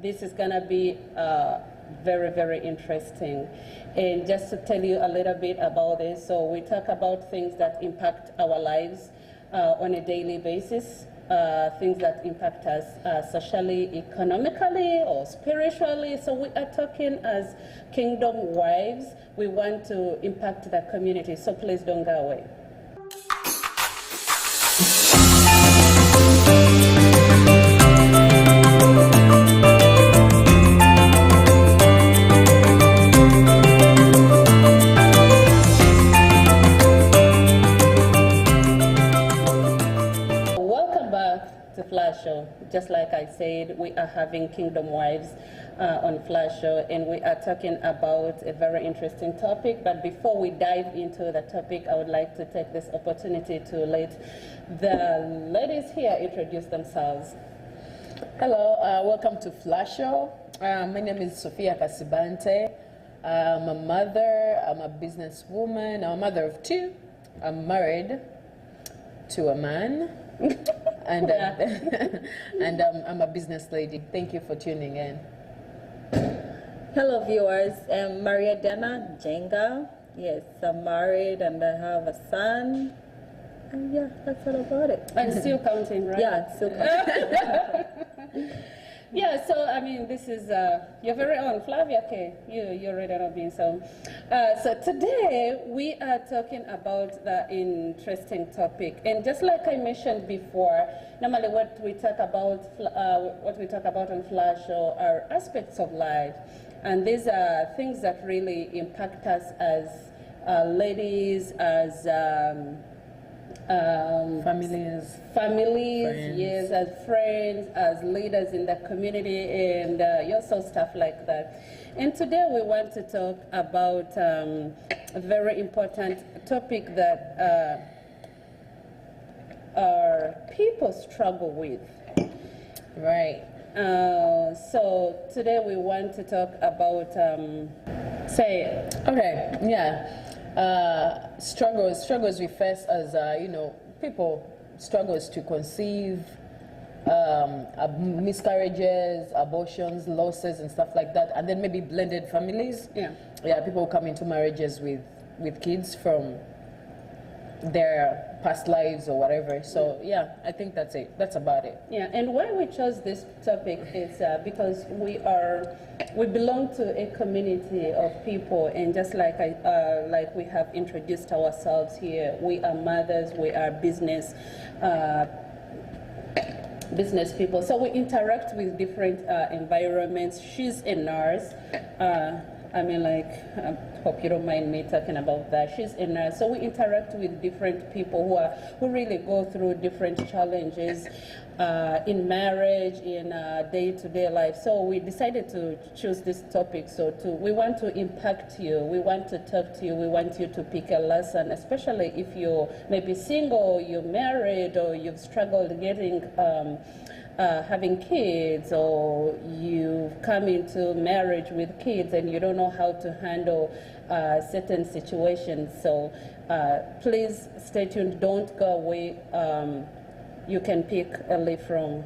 this is going to be very, very interesting. And just to tell you a little bit about this, so we talk about things that impact our lives on a daily basis, things that impact us socially, economically, or spiritually. So we are talking as kingdom wives. We want to impact the community, so please don't go away. Show. Just like I said, we are having Kingdom Wives on Flash Show, and we are talking about a very interesting topic. But before we dive into the topic, I would like to take this opportunity to let the ladies here introduce themselves. Hello, welcome to Flash Show. My name is Sophia Kasibante. I'm a mother, I'm a businesswoman, I'm a mother of two. I'm married to a man. And, and I'm a business lady. Thank you for tuning in. Hello viewers, I'm Maria Dana Jenga. Yes, I'm married and I have a son. And yeah, that's all about it. And still counting, right? Yeah, still counting. Yeah, so I mean, this is your very own Flavia K. You already know being so. So today we are talking about the interesting topic, and just like I mentioned before, normally what we talk about on Flash Show are aspects of life, and these are things that really impact us as ladies, as families, friends. Yes, as friends, as leaders in the community, and also stuff like that. And today we want to talk about a very important topic that our people struggle with. Right. So today we want to talk about, say it. Okay, yeah. Struggles we face as, people struggles to conceive, miscarriages, abortions, losses and stuff like that, and then maybe blended families. Yeah, people come into marriages with kids from their past lives or whatever. So yeah, I think that's it. That's about it. Yeah, and why we chose this topic is because we belong to a community of people, and just like like we have introduced ourselves here, we are mothers, we are business people, so we interact with different environments. She's a nurse. I mean, like, I hope you don't mind me talking about that. She's a nurse, so we interact with different people who really go through different challenges in marriage, in day-to-day life. So we decided to choose this topic. So we want to impact you. We want to talk to you. We want you to pick a lesson, especially if you're maybe single, you're married, or you've struggled getting having kids, or you've come into marriage with kids and you don't know how to handle certain situations. So please stay tuned, don't go away. You can pick a leaf from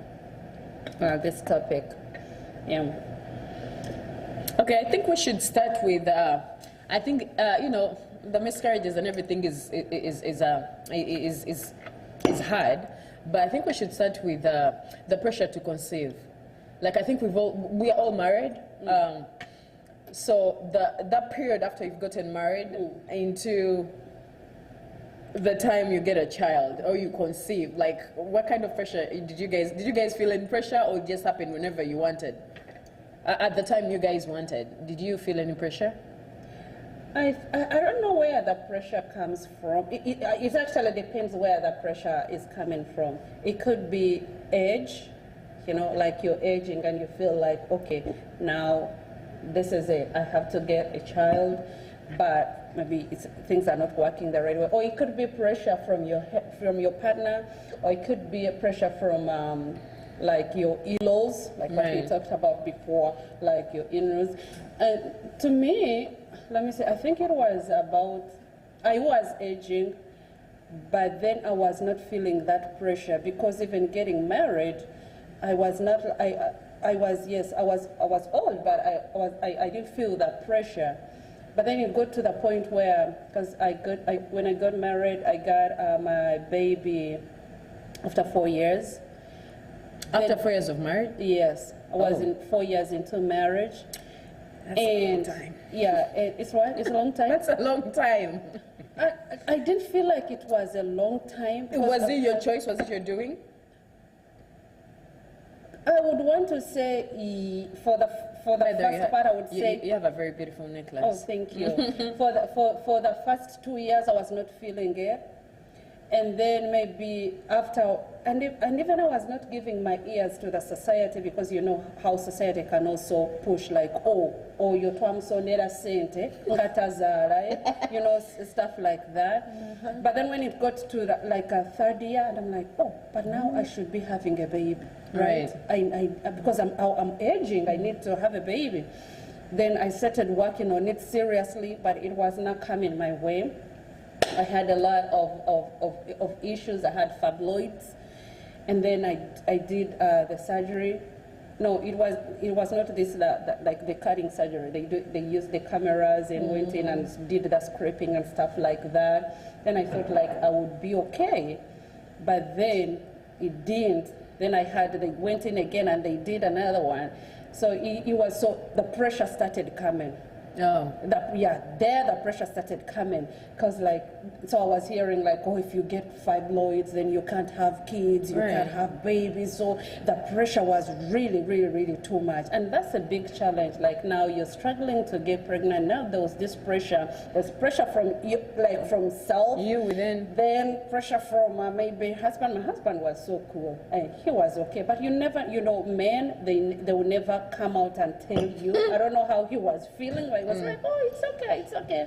this topic. Yeah. Okay, I think we should start with, I think, the miscarriages and everything is hard. But I think we should start with the pressure to conceive. Like, I think we are all married. So that period after you've gotten married into the time you get a child or you conceive, like, what kind of pressure did you guys feel any pressure, or it just happened whenever you wanted? At the time you guys wanted, did you feel any pressure? I don't know where the pressure comes from. It actually depends where the pressure is coming from. It could be age, like you're aging and you feel like, okay, now this is it. I have to get a child, but maybe things are not working the right way. Or it could be pressure from your partner, or it could be a pressure from like your in-laws, like what we talked about before, like your in-laws. And to me, let me say, I think it was about, I was aging, but then I was not feeling that pressure, because even getting married, I was not, I was old, but I didn't feel that pressure. But then it got to the point where, because when I got married, I got my baby after 4 years. After 4 years of marriage? Yes, I was in 4 years into marriage. That's a long time. Yeah, it's what? It's a long time. That's a long time. I didn't feel like it was a long time. Was it your choice? Was it your doing? I would want to say for the first part, I would say you have a very beautiful necklace. Oh, thank you. For the first 2 years, I was not feeling it, and then maybe after, and even I was not giving my ears to the society, because you know how society can also push like, oh, you twamso nera sente ngatazala, you know, stuff like that. But then when it got to like a third year, and I'm like, oh, but now I should be having a baby. Right. Because I'm aging, I need to have a baby. Then I started working on it seriously, but it was not coming my way. I had a lot of issues. I had fibroids, and then I did the surgery. No, it was not this like the cutting surgery. They used the cameras and went in and did the scraping and stuff like that. Then I thought like I would be okay, but then it didn't. Then they went in again and they did another one. So the pressure started coming. Oh. The pressure started coming, because so I was hearing like, oh, if you get fibroids, then you can't have kids, you can't have babies. So the pressure was really, really, really too much, and that's a big challenge. Like now you're struggling to get pregnant. Now there was this pressure. There's pressure from you, like from self. You within. Then pressure from maybe husband. My husband was so cool, and he was okay. But you never, men, they will never come out and tell you. I don't know how he was feeling. Like, was like, oh, it's okay.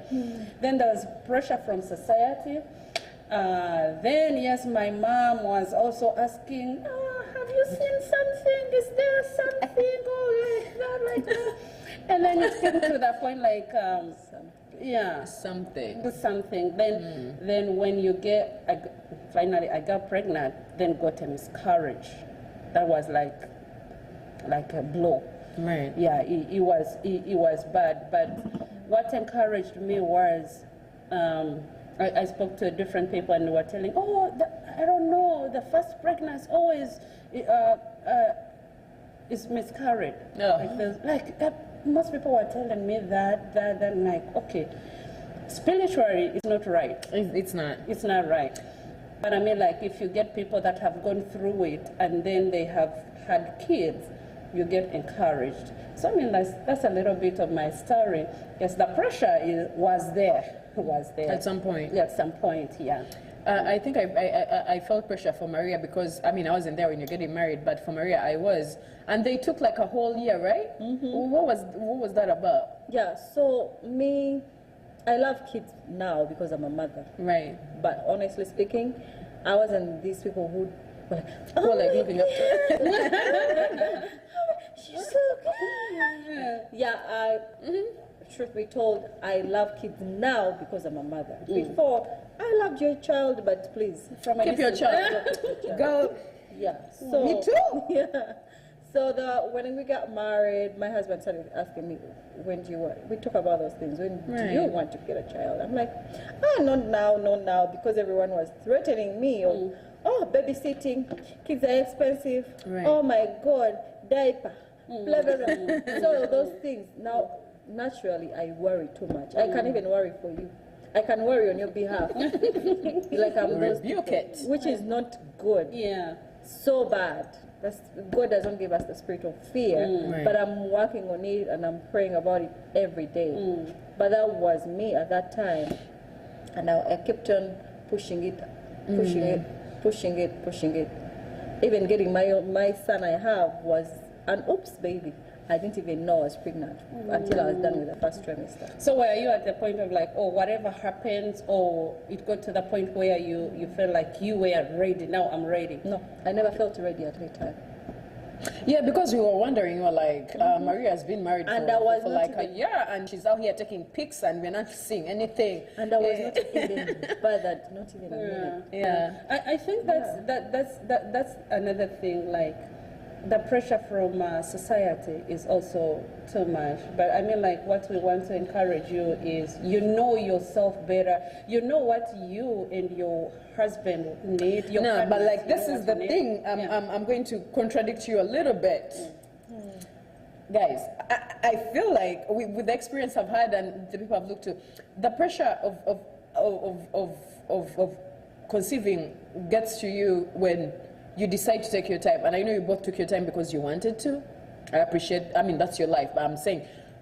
Then there was pressure from society. Then, yes, my mom was also asking, oh, have you seen something? Is there something? Oh, like that. And then it came to that point, like, something. Then when you finally I got pregnant, then got a miscarriage. That was like a blow. Right. Yeah, it was bad. But what encouraged me was, I spoke to different people and they were telling, I don't know, the first pregnancy always is miscarried. No. Most people were telling me that I'm like, okay, spiritually it's not right. It's not. It's not right. But I mean, like, if you get people that have gone through it and then they have had kids, you get encouraged. So I mean, that's a little bit of my story. Yes, the pressure was there. At some point. Yeah, at some point, yeah. I think I felt pressure for Maria because, I mean, I wasn't there when you're getting married, but for Maria I was. And they took like a whole year, right? What was that about? Yeah, so me, I love kids now because I'm a mother. Right. But honestly speaking, I wasn't these people who were like looking up to she's so good. Yeah, truth be told, I love kids now because I'm a mother. Before, I loved your child, but please. Keep your child. Go. Yeah. So, me too. Yeah. So when we got married, my husband started asking me, when do you want? We talk about those things. When do you want to get a child? I'm like, not now, because everyone was threatening me. Babysitting, kids are expensive. Right. Oh my God, diaper, blah, blah, blah. So those things. Now, naturally, I worry too much. I can't even worry for you. I can worry on your behalf. Like I'm rebuke it. Which is not good. Yeah. So bad. God doesn't give us the spirit of fear, but I'm working on it and I'm praying about it every day. But that was me at that time, and I kept on pushing it. Even getting my son I have was an oops baby. I didn't even know I was pregnant until I was done with the first trimester. So were you at the point of like, whatever happens, or it got to the point where you felt like you were ready, now I'm ready? No, I never felt ready at any time. Yeah, because we were wondering, Maria has been married for like a year, and she's out here taking pics, and we're not seeing anything. And I was not even bothered, not even a minute. Yeah. I think that's another thing, like, the pressure from society is also too much. But I mean, like, what we want to encourage you is, you know yourself better. You know what you and your husband need. Your No, but partners like, this know is what the you need. thing. I'm going to contradict you a little bit. Guys, I feel like with the experience I've had and the people I've looked to, the pressure of conceiving gets to you when you decide to take your time. And I know you both took your time because you wanted to. I appreciate, I mean, that's your life. But I'm saying,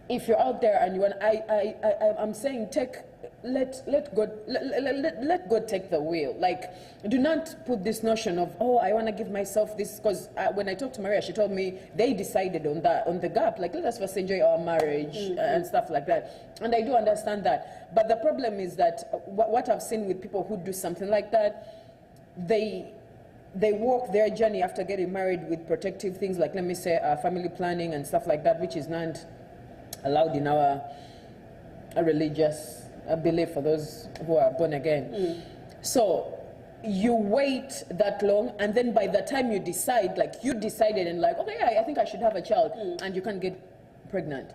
if you're out there and you want, I'm saying, let God take the wheel. Like, do not put this notion of, oh, I want to give myself this, because when I talked to Maria, she told me they decided on the gap, like, let us first enjoy our marriage and stuff like that. And I do understand that. But the problem is that what I've seen with people who do something like that, they walk their journey after getting married with protective things, like, let me say, family planning and stuff like that, which is not allowed in our religious belief for those who are born again. So you wait that long, and then by the time you decide, like, you decided and like, okay, yeah, I think I should have a child, and you can't get pregnant.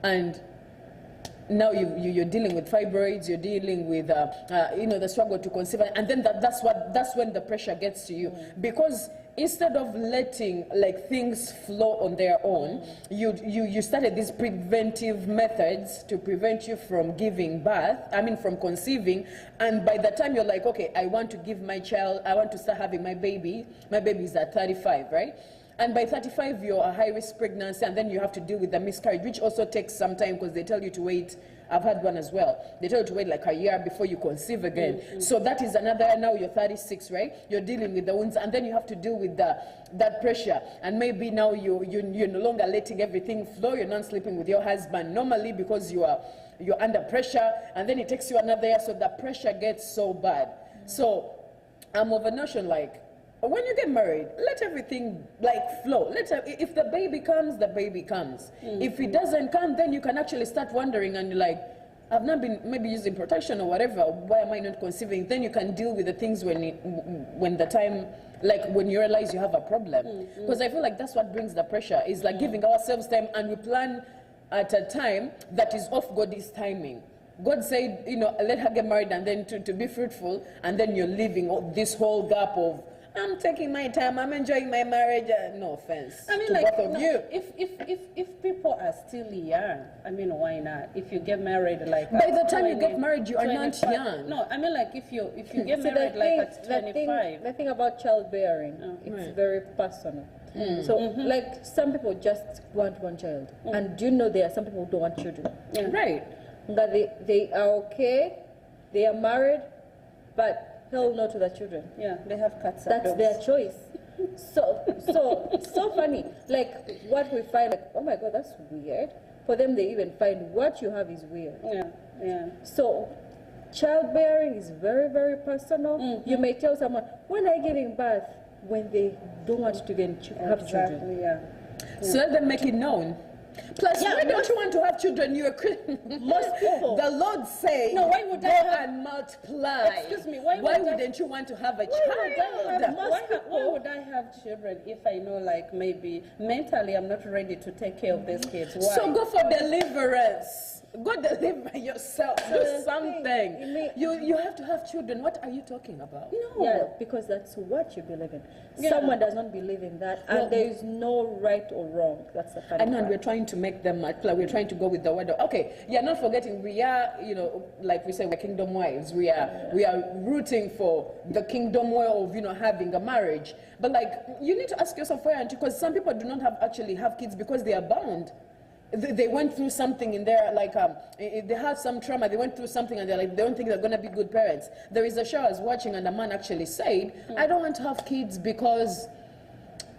And now you're dealing with fibroids, you're dealing with the struggle to conceive, and then that's when the pressure gets to you, because instead of letting, like, things flow on their own, you started these preventive methods to prevent you from giving birth, from conceiving. And by the time you're like, okay, I want to give my child, I want to start having my baby is at 35, right? And by 35, you're a high-risk pregnancy, and then you have to deal with the miscarriage, which also takes some time because they tell you to wait. I've had one as well. They tell you to wait like a year before you conceive again. So that is another, now you're 36, right? You're dealing with the wounds, and then you have to deal with that pressure. And maybe now you're no longer letting everything flow. You're not sleeping with your husband normally because you're under pressure, and then it takes you another year, so the pressure gets so bad. So I'm of a notion, like, when you get married, let everything, like, flow. If the baby comes, the baby comes. If it doesn't come, then you can actually start wondering, and you're like, I've not been maybe using protection or whatever, why am I not conceiving? Then you can deal with the things when the time, like, when you realize you have a problem. Because I feel like that's what brings the pressure, is like giving ourselves time, and we plan at a time that is off God's timing. God said, let her get married and then to be fruitful, and then you're leaving this whole gap of, I'm taking my time, I'm enjoying my marriage. No offense to both of you. If people are still young, why not? If you get married like by the time you get married, you are not 25. young. No, like, if you get married like at 25. The thing about childbearing, it's very personal. So, like, some people just want one child, and do you know there are some people who don't want children? Right. That they are okay, they are married, but hell no to the children. Yeah, they have cats. That's their choice. So funny. Like, what we find, like, oh my God, that's weird. For them, they even find what you have is weird. Yeah. So, childbearing is very, very personal. You may tell someone, when are you giving birth? When they don't want to even have children. Yeah. So let them make it known. Plus, why don't you want to have children? You're a Christian. Most people. The Lord says, no, why would go and multiply. Excuse me, why wouldn't you want to have a child? Why would I have children if I know, like, maybe mentally I'm not ready to take care of these kids? Why? So go for deliverance. Go deliver yourself. Do something. You have to have children. What are you talking about? No. Yeah, because that's what you believe in. Someone does not believe in that, and there is no right or wrong. That's the funny I know, and part. we're trying to make them multiply. We're trying to go with the word. Okay, yeah, not forgetting we are, like we say, we're kingdom wives. We are rooting for the kingdom way of, having a marriage. But, like, you need to ask yourself why aren't you? Because some people do not actually have kids because they are bound. They went through something in there, like, they have some trauma, they went through something, and they're like, they don't think they're going to be good parents. There is a show I was watching, and a man actually said, I don't want to have kids because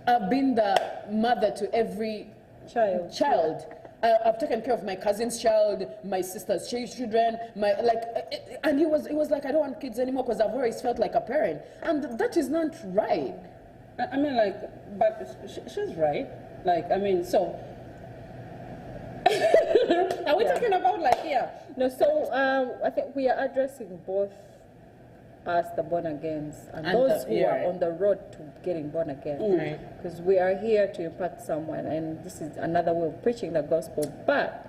I've been the mother to every child. I've taken care of my cousin's child, my sister's children, and he was like, I don't want kids anymore because I've always felt like a parent. And that is not right. But she's right. So... Are we talking about, like, No, so I think we are addressing both us, the born agains, and And those the- who yeah, are right. on the road to getting born again. Right. Because we are here to impact someone, and this is another way of preaching the gospel. But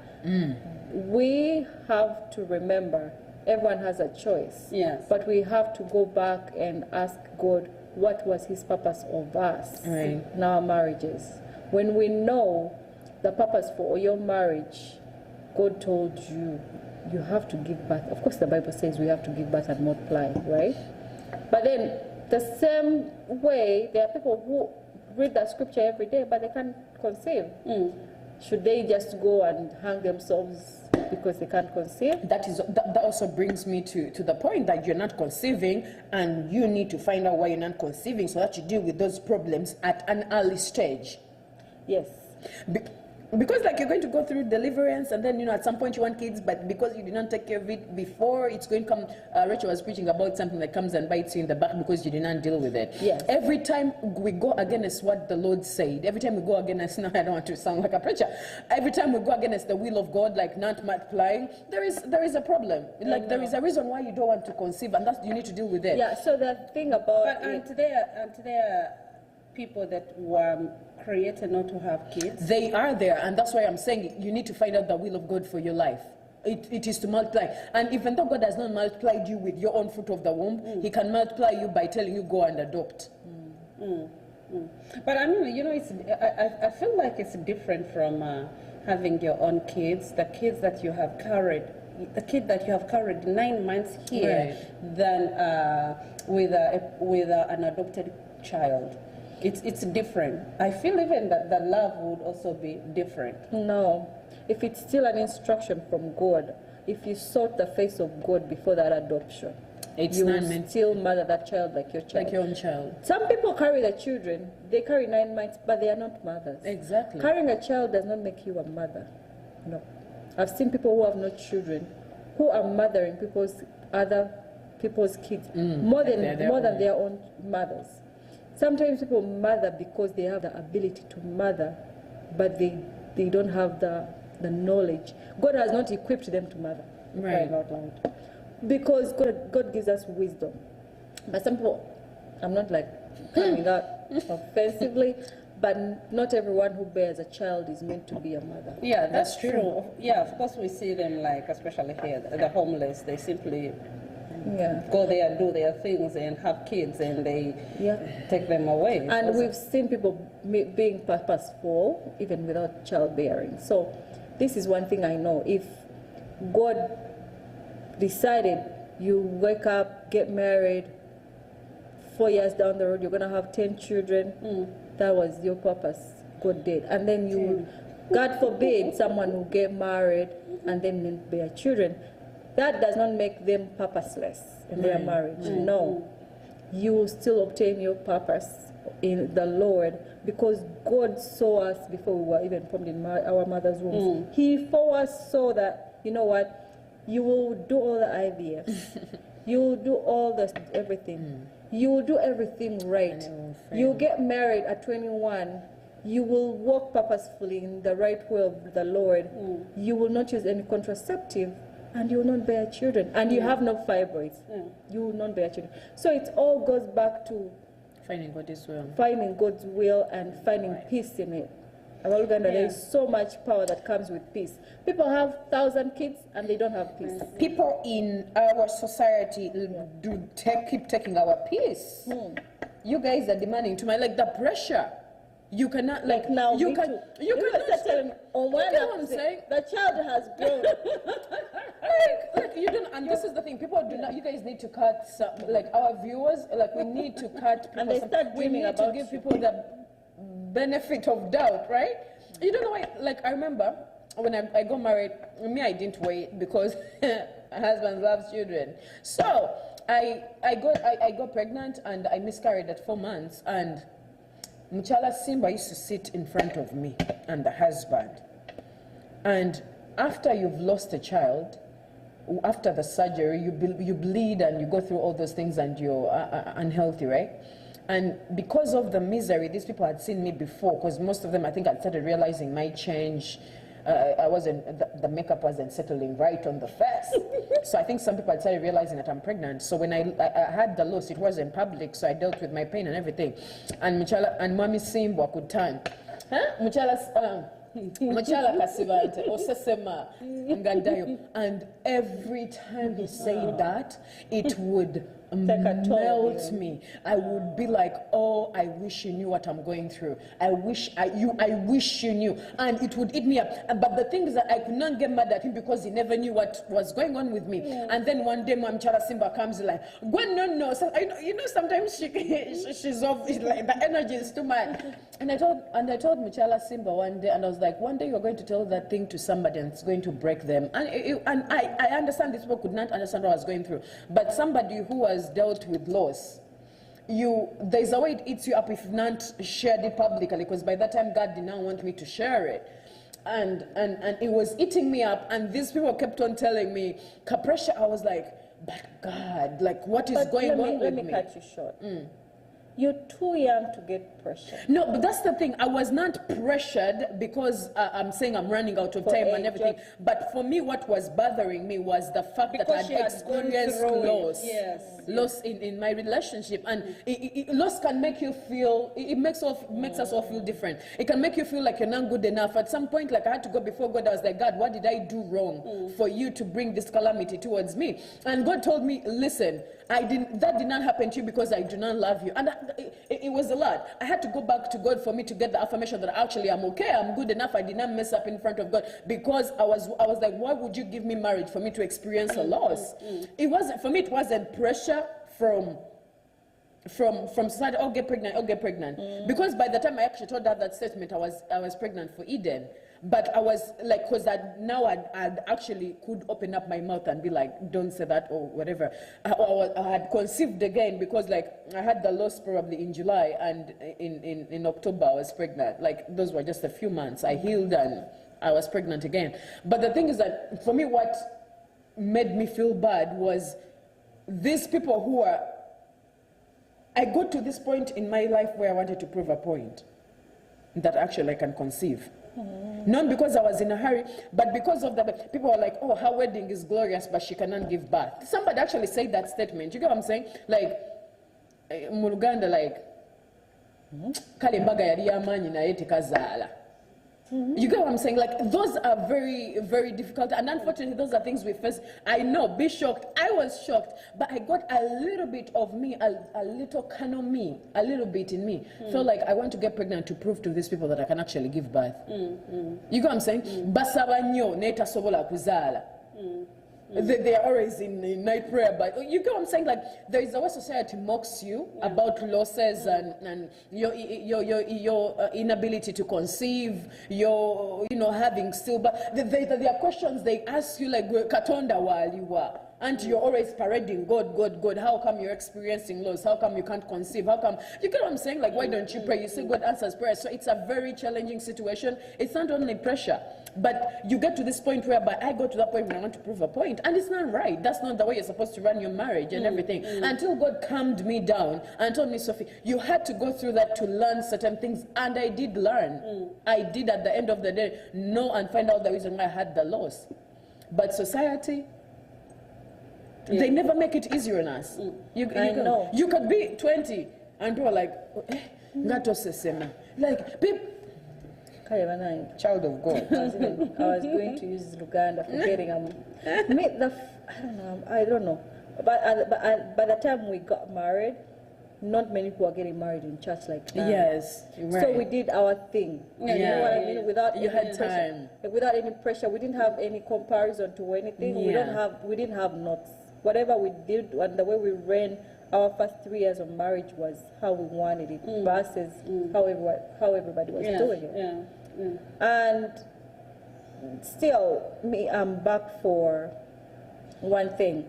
we have to remember everyone has a choice. Yes. But we have to go back and ask God what was His purpose of us Right. in our marriages. When we know the purpose for your marriage, God told you, you have to give birth. Of course, the Bible says we have to give birth and multiply, right? But then, the same way, there are people who read the scripture every day, but they can't conceive. Should they just go and hang themselves because they can't conceive? That also brings me to the point that you're not conceiving, and you need to find out why you're not conceiving so that you deal with those problems at an early stage. Yes. Because like you're going to go through deliverance, and then at some point you want kids, but because you did not take care of it before, it's going to come. Rachel was preaching about something that comes and bites you in the back because you did not deal with it. Yes. Every time we go against what the Lord said, every time we go against, no, I don't want to sound like a preacher. Every time we go against the will of God, like not multiplying, there is a problem. Like there is a reason why you don't want to conceive, and that's you need to deal with it. Yeah, so the thing about But today are people that were created not to have kids. They are there, and that's why I'm saying you need to find out the will of God for your life. It is to multiply. And even though God has not multiplied you with your own fruit of the womb, He can multiply you by telling you go and adopt. But I mean, it's I feel like it's different from having your own kids, the kids that you have carried. The kid that you have carried 9 months here, than with an adopted child. It's different. I feel even that the love would also be different. no, if it's still an instruction from God, if you sought the face of God before that adoption, It's you not will meant still mother that child like your child. like your own child. Some people carry the children, they carry 9 months, but they are not mothers. Exactly. Carrying a child does not make you a mother. No. I've seen people who have no children, who are mothering other people's kids more than their own mothers. Sometimes people mother because they have the ability to mother, but they don't have the knowledge. God has not equipped them to mother. Right. Crying out loud. Because God gives us wisdom. But some people, I'm not like coming out offensively, but not everyone who bears a child is meant to be a mother. Yeah, that's true. Yeah, of course we see them, like, especially here, the homeless, they simply go there, do their things, and have kids, and they take them away. And we've seen people being purposeful, even without childbearing. So this is one thing I know. If God decided you wake up, get married, 4 years down the road, you're going to have 10 children, that was your purpose. God did. And then you, God forbid, someone will get married and then bear children. That does not make them purposeless in their marriage. No. You will still obtain your purpose in the Lord, because God saw us before we were even formed in our mother's wombs. He foresaw that, you know what, you will do all the IVF. You will do all the everything. You will do everything right. You will get married at 21. You will walk purposefully in the right way of the Lord. You will not use any contraceptive, and you will not bear children. And you have no fibroids. You will not bear children. So it all goes back to Finding God's will. finding God's will and finding peace in it. There is so much power that comes with peace. People have 1,000 kids and they don't have peace. People in our society keep taking our peace. You guys are demanding too much, like the pressure. You cannot, like Now you can. You cannot start telling me, on one You know what I'm saying? the child has grown. like you don't, and this is the thing. People do not. You guys need to cut some, like our viewers. Like we need to cut. People And they some, start we dreaming need to about give you. people the benefit of doubt, right? You don't know why. Like I remember when I got married. Me, I didn't wait because my husband loves children. So I got pregnant and I miscarried at 4 months, and Muchala Simba used to sit in front of me and the husband. And after you've lost a child, after the surgery, you bleed and you go through all those things and you're unhealthy, right? And because of the misery, these people had seen me before, because most of them, I think, had started realizing my change. I wasn't, the makeup wasn't settling right on the face. So I think some people had started realizing that I'm pregnant. So when I had the loss, it wasn't public, so I dealt with my pain and everything. And Muchala and Mommy Simba could turn. Muchala Kasivante, Osesema, Ngadayo. And every time he said that, it would melt me. I would be like, oh, I wish you knew what I'm going through. I wish you knew. And it would eat me up. But the thing is that I could not get mad at him because he never knew what was going on with me. And then one day Mom Chara Simba comes like, no. So sometimes she's off, like the energy is too much. And I told Muchala Simba one day, and I was like, one day you're going to tell that thing to somebody and it's going to break them. And I understand these people could not understand what I was going through. But somebody who has dealt with loss, there's a way it eats you up if not shared it publicly, because by that time God did not want me to share it. And it was eating me up, and these people kept on telling me, Capresha, I was like, but God, like what is going on with me? Let me cut you short. You're too young to get pressure. No, but that's the thing. I was not pressured because I'm saying I'm running out of time and everything. But for me, what was bothering me was the fact that I had experienced loss. Loss in my relationship. And loss can make you feel, it makes us all feel different. It can make you feel like you're not good enough. At some point, like I had to go before God. I was like, God, what did I do wrong for you to bring this calamity towards me? And God told me, listen, that did not happen to you because I do not love you. And it was a lot. I had to go back to God for me to get the affirmation that actually I'm okay, I'm good enough, I did not mess up in front of God, because I was like, why would you give me marriage for me to experience a loss? It wasn't, for me, it wasn't pressure from society, oh get pregnant, because by the time I actually told her that statement, I was pregnant for Eden. But I was like, because I'd actually could open up my mouth and be like, don't say that or whatever. I had conceived again, because like I had the loss probably in July, and in October I was pregnant. Like those were just a few months. I healed and I was pregnant again. But the thing is that for me, what made me feel bad was these people who are, I got to this point in my life where I wanted to prove a point that actually I can conceive. Not because I was in a hurry, but because of the people are like, oh, her wedding is glorious, but she cannot give birth. Somebody actually said that statement. You get what I'm saying? Like, Muluganda, like, Kalimbaga yari yamanyi naye tekazala. You get what I'm saying? Like, those are very, very difficult. And unfortunately, those are things we face. I know, be shocked. I was shocked. But I got a little bit of me, a little kind of me, a little bit in me. Felt like I want to get pregnant to prove to these people that I can actually give birth. You get what I'm saying? Basaba nnyo neta sobola kuzala. They are always in night prayer, but you get what I'm saying? Like, there is a way society mocks you about losses and your inability to conceive, your having still. But there are questions they ask you, like Katonda waliwa. And you're always parading God. How come you're experiencing loss? How come you can't conceive? How come? You get what I'm saying? Like, why don't you pray? You say God answers prayer. So it's a very challenging situation. It's not only pressure, but you get to this point whereby I got to that point when I want to prove a point, and it's not right. That's not the way you're supposed to run your marriage and everything. Until God calmed me down and told me, Sophie, you had to go through that to learn certain things, and I did learn. I did at the end of the day know and find out the reason why I had the loss. But society, they never make it easier on us. You know. You could be 20 and people are like, like, people, child of God. I was going to use Luganda, forgetting I don't know. But by the time we got married, not many people are getting married in church like that. Yes, right. So we did our thing. You know what I mean? Without you any had pressure, time. without any pressure. We didn't have any comparison to anything. We didn't have notes. Whatever we did and the way we ran our first 3 years of marriage was how we wanted it versus how everybody was doing it. And still, I'm back for one thing.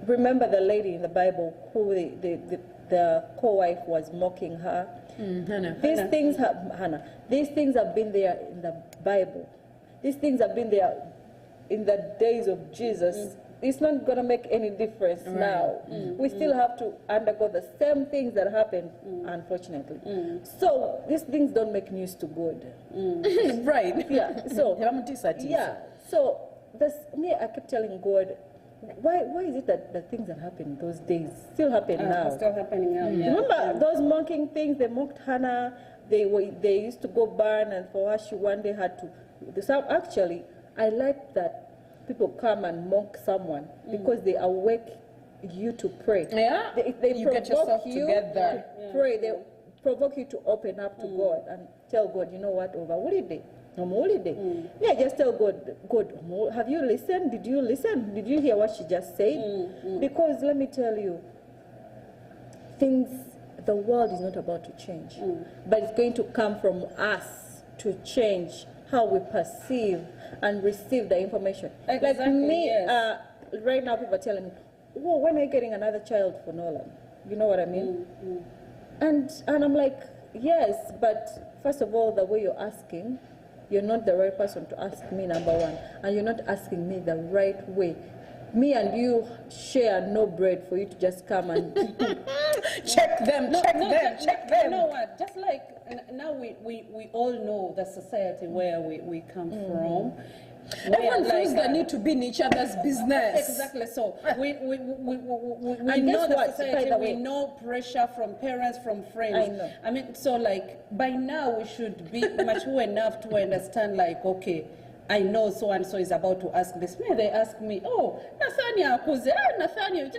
Remember the lady in the Bible who the co-wife was mocking her? Hannah. These things have been there in the Bible. These things have been there in the days of Jesus it's not going to make any difference now. We still have to undergo the same things that happened, unfortunately. So these things don't make news to good. Right. Yeah. So Yeah. So this, me, I kept telling God, why is it that the things that happened those days still happen now? Still happening now. Yeah. Remember those mocking things? They mocked Hannah. They used to go burn, and for her, she one day had to. So actually, I like that people come and mock someone because they awake you to pray. Yeah. They You get yourself together. to pray. They provoke you to open up to God and tell God, you know what, over holiday. Yeah, just tell God, have you listened? Did you listen? Did you hear what she just said? Because let me tell you, the world is not about to change, but it's going to come from us to change how we perceive and receive the information. Exactly, like me, yes. right now people are telling me, oh, when are you getting another child for Nolan? You know what I mean? And I'm like, yes, but first of all, the way you're asking, you're not the right person to ask me, number one, and you're not asking me the right way. Me and you share no bread for you to just come and check them. You know what? Just like now we all know the society where we come from. Everyone feels like, the need to be in each other's business. Exactly. So we And know guess the what, society. by the We way? know pressure from parents, from friends. I know. I mean, so like by now we should be mature enough to understand. Like, okay, I know so and so is about to ask this. May they ask me, oh, Nathania, Nathania,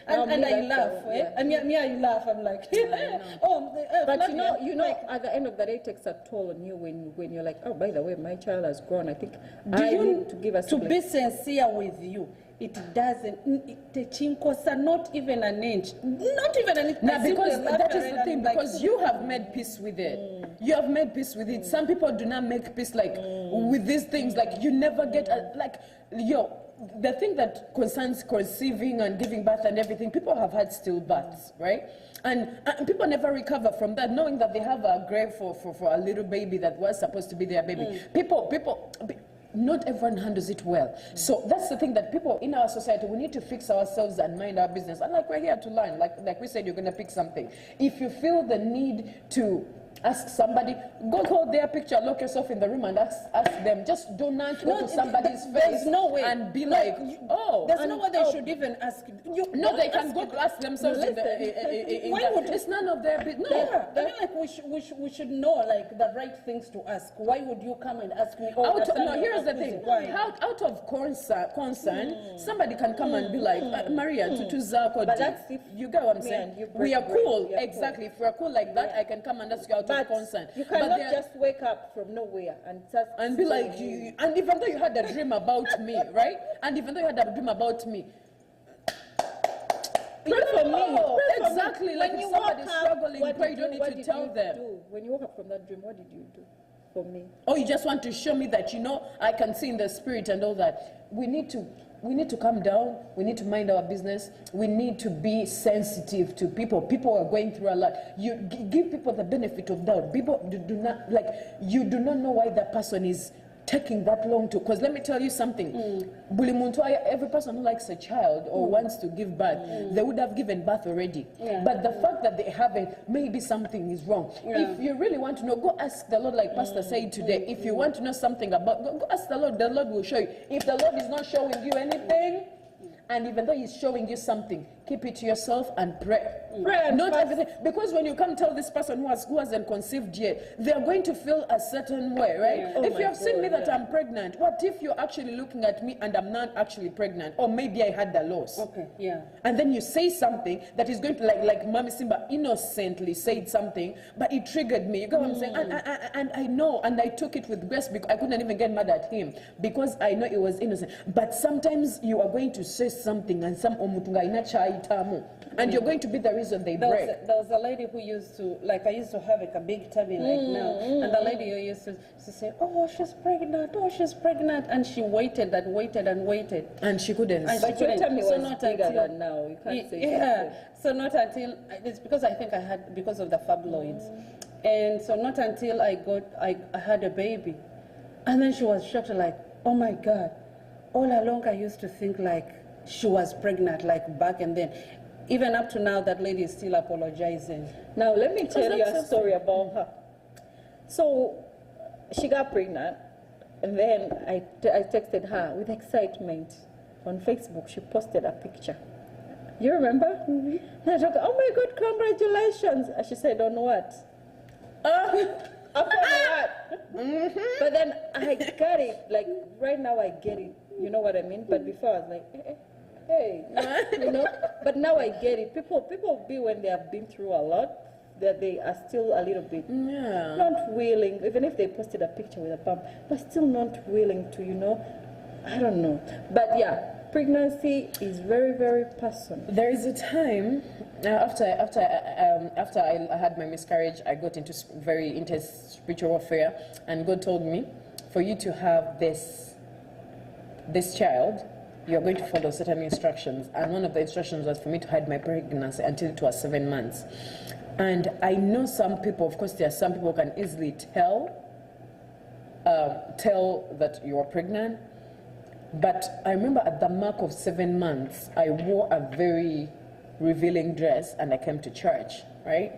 and I laugh. yeah. And me, I laugh. I'm like, But Flavia, you know, at the end of the day, it takes a toll on you when you're like, oh, by the way, my child has grown. I think I need to give us to be sincere with you. It doesn't. Not even an inch. Not even an inch. Now, because Simply that is laugh the thing, and like, because you have made peace with it. You have made peace with it. Some people do not make peace like with these things. Like you never get the thing that concerns conceiving and giving birth and everything. People have had stillbirths, right? And people never recover from that, knowing that they have a grave for a little baby that was supposed to be their baby. Not everyone handles it well. So that's the thing that people in our society, we need to fix ourselves and mind our business. And like we're here to learn, like we said, you're going to pick something. If you feel the need to ask somebody, go hold their picture, lock yourself in the room and ask them. Just do not go to somebody's face. There's no way. And be like, oh. There's no way they should even ask you. No, they can go to ask themselves. Why would it's none of their business. No. Yeah, I mean, like we should know like the right things to ask. Why would you come and ask me? Here's the thing. Out of concern, somebody can come and be like, Maria, But that's if you get what I'm saying? We are cool. Exactly. If we are cool like that, I can come and ask you out of concern. You cannot just wake up from nowhere and be like, and even though you had a dream about me, right? And even though you had a dream about me, pray for me. Exactly. Like if somebody's struggling, pray, you don't need to tell them. When you woke up from that dream, what did you do for me? Oh, you just want to show me that, I can see in the spirit and all that. We need to calm down. We need to mind our business. We need to be sensitive to people. People are going through a lot. You give people the benefit of doubt. People do not, you do not know why that person is taking that long to, because let me tell you something. Every person who likes a child or wants to give birth, they would have given birth already. Yeah. But the fact that they haven't, maybe something is wrong. Yeah. If you really want to know, go ask the Lord, like Pastor said today. If you want to know something about, go ask the Lord will show you. If the Lord is not showing you anything, and even though he's showing you something, keep it to yourself and pray. Pray, not everything. Because when you come tell this person who hasn't conceived yet, they are going to feel a certain way, right? Yeah. If you have seen me that I'm pregnant, what if you're actually looking at me and I'm not actually pregnant? Or maybe I had the loss. Okay, yeah. And then you say something that is going to, like Mami Simba innocently said something, but it triggered me. You get what I'm saying? And I know, and I took it with grace because I couldn't even get mad at him because I know it was innocent. But sometimes you are going to say something and some omutunga inacha itamu, and you're going to be the reason they break. There was a lady who used to, like, I used to have like a big tummy like now, and the lady who used to say, oh, she's pregnant, and she waited and waited and waited, and she couldn't. But your tummy was bigger than now. You can't say. Yeah, so not until it's because I think I had because of the fibroids, and so not until I had a baby, and then she was shocked like, oh my God, all along I used to think like she was pregnant, like back and then. Even up to now, that lady is still apologizing. Now, let me tell you that's a so story about her. So, she got pregnant, and then I texted her with excitement. On Facebook, she posted a picture. You remember? Mm-hmm. And I told her, oh my God, congratulations. And she said, on what? Upon what? Mm-hmm. But then I got it, like right now I get it. You know what I mean? But before I was like, hey, you know? But now I get it. People be when they have been through a lot, that they are still a little bit not willing, even if they posted a picture with a bump, but still not willing to, you know, I don't know. But yeah, pregnancy is very, very personal. There is a time after I had my miscarriage, I got into very intense spiritual warfare, and God told me, for you to have this child, you're going to follow certain instructions, and one of the instructions was for me to hide my pregnancy until it was 7 months. And I know some people, of course, there are some people who can easily tell that you are pregnant. But I remember at the mark of 7 months, I wore a very revealing dress and I came to church, right?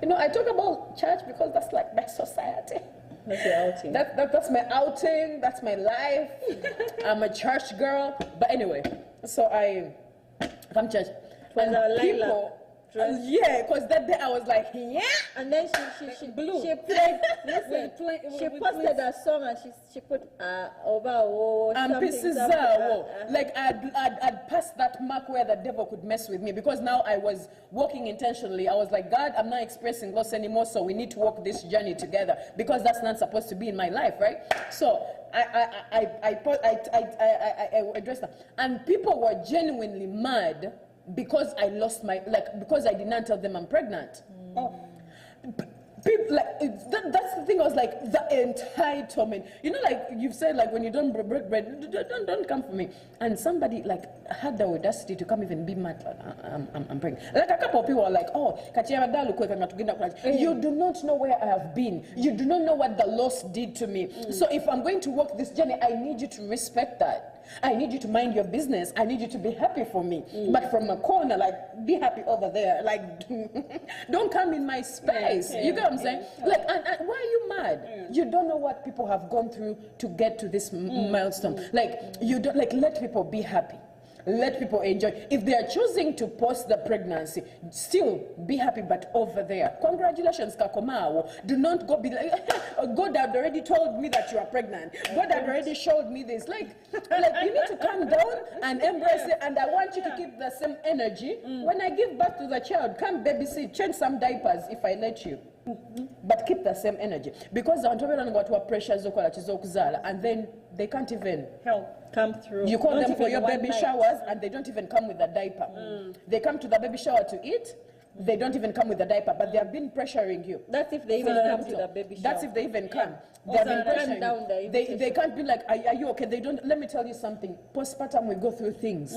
You know, I talk about church because that's like my society. That's your outing. That's my outing, that's my life. I'm a church girl. But anyway, so I come to church. And people, yeah, because that day I was like, yeah. And then she played, listen, she posted a song and she put over like I'd passed that mark where the devil could mess with me, because now I was walking intentionally. I was like, God, I'm not expressing loss anymore, so we need to walk this journey together, because that's not supposed to be in my life, right? So I addressed that, and people were genuinely mad because I lost because I did not tell them I'm pregnant. People, like, that's the thing. I was like, the entitlement. You know, like you've said, like when you don't break bread, don't come for me. And somebody like had the audacity to come even be mad. I'm pregnant. Like a couple of people are like, oh, you do not know where I have been. You do not know what the loss did to me. So if I'm going to walk this journey, I need you to respect that. I need you to mind your business. I need you to be happy for me. But from a corner, like, be happy over there. Like, don't come in my space. You get what I'm saying? Like, and why are you mad? You don't know what people have gone through to get to this milestone. Like, you don't, like, let people be happy. Let people enjoy. If they are choosing to post the pregnancy, still be happy, but over there. Congratulations, Kakomao. Do not go be like, God had already told me that you are pregnant. God had already showed me this. Like you need to calm down and embrace it. And I want you to keep the same energy. When I give birth to the child, come babysit, change some diapers if I let you. But keep the same energy. Because the entrepreneur got to pressure and then they can't even help come through. You call them for your baby showers and they don't even come with a diaper. They come to the baby shower to eat. They don't even come with a diaper, but they have been pressuring you. That's if they even come to the baby shower. That's if they even come. They have been pressuring you. They can't be like, are you okay? They don't. Let me tell you something. Postpartum, we go through things.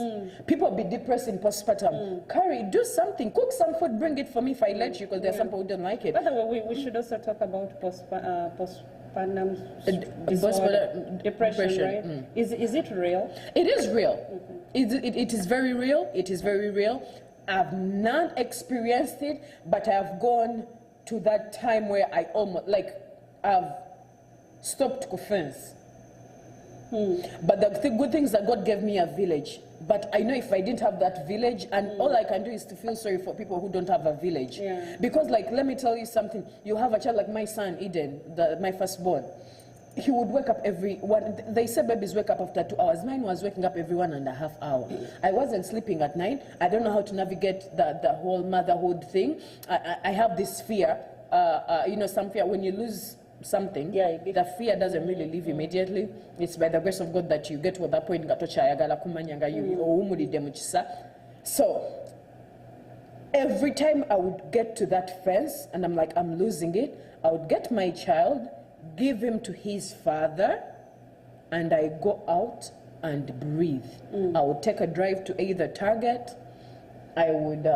People be depressed in postpartum. Carrie, do something. Cook some food. Bring it for me if I let you, because there are some people who don't like it. By the way, we should also talk about postpartum disorder, depression, right? Is it real? It is real. It is very real. It is very real. I've not experienced it, but I've gone to that time where I almost, like, I've stopped offense. But the good thing is that God gave me a village. But I know if I didn't have that village, and all I can do is to feel sorry for people who don't have a village. Because, like, let me tell you something. You have a child like my son, Eden, my firstborn. He would wake up they say babies wake up after 2 hours. Mine was waking up every 1.5 hours. I wasn't sleeping at night. I don't know how to navigate the whole motherhood thing. I have this fear, you know, some fear when you lose something, the fear doesn't really leave immediately. It's by the grace of God that you get to that point. So every time I would get to that fence and I'm like, I'm losing it, I would get my child, give him to his father, and I go out and breathe. I would take a drive to either Target. I would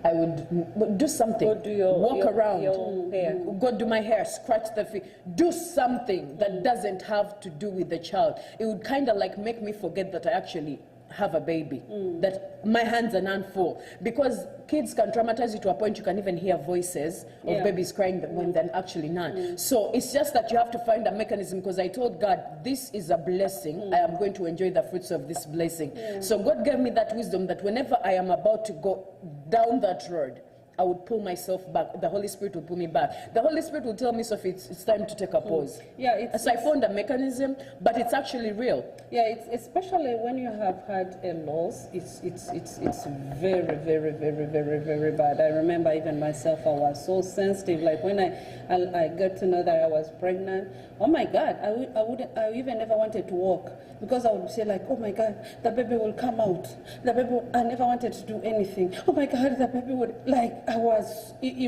I would do something. Go do your walk around. your hair. Go do my hair, scratch the feet. Do something that doesn't have to do with the child. It would kind of like make me forget that I actually have a baby, that my hands are not full. Because kids can traumatize you to a point you can even hear voices of babies crying when they're actually not. So it's just that you have to find a mechanism, because I told God, this is a blessing. I am going to enjoy the fruits of this blessing. So God gave me that wisdom that whenever I am about to go down that road, I would pull myself back. The Holy Spirit will pull me back. The Holy Spirit will tell me, Sophie, it's time to take a pause. Yeah, so I found a mechanism, but it's actually real. Yeah, it's especially when you have had a loss. It's very, very, very, very, very bad. I remember even myself, I was so sensitive. Like when I got to know that I was pregnant, oh my God, I even never wanted to walk, because I would say like, oh my God, the baby will come out. I never wanted to do anything. Oh my God, the baby would, like, it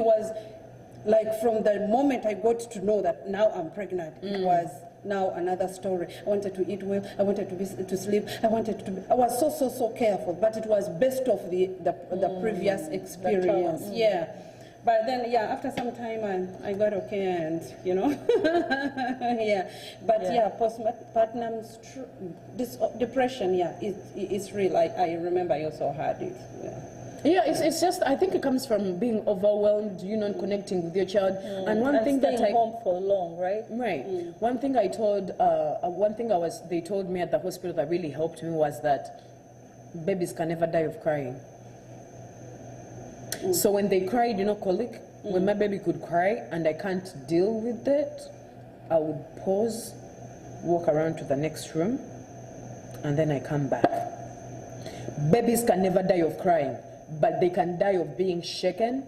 was like from the moment I got to know that now I'm pregnant, it was now another story. I wanted to eat well, I wanted to sleep, I was so careful, but it was based off the previous experience. Yeah. But then, yeah, after some time, I got okay, and, you know, yeah. But, yeah, postpartum depression, yeah, it's real. I remember I also had it, yeah. Yeah, it's just, I think it comes from being overwhelmed, you know, connecting with your child. And one thing that home for long, right? Right. One thing they told me at the hospital that really helped me was that babies can never die of crying. So when they cried, you know, colic, when my baby could cry and I can't deal with it, I would pause, walk around to the next room, and then I come back. Babies can never die of crying, but they can die of being shaken.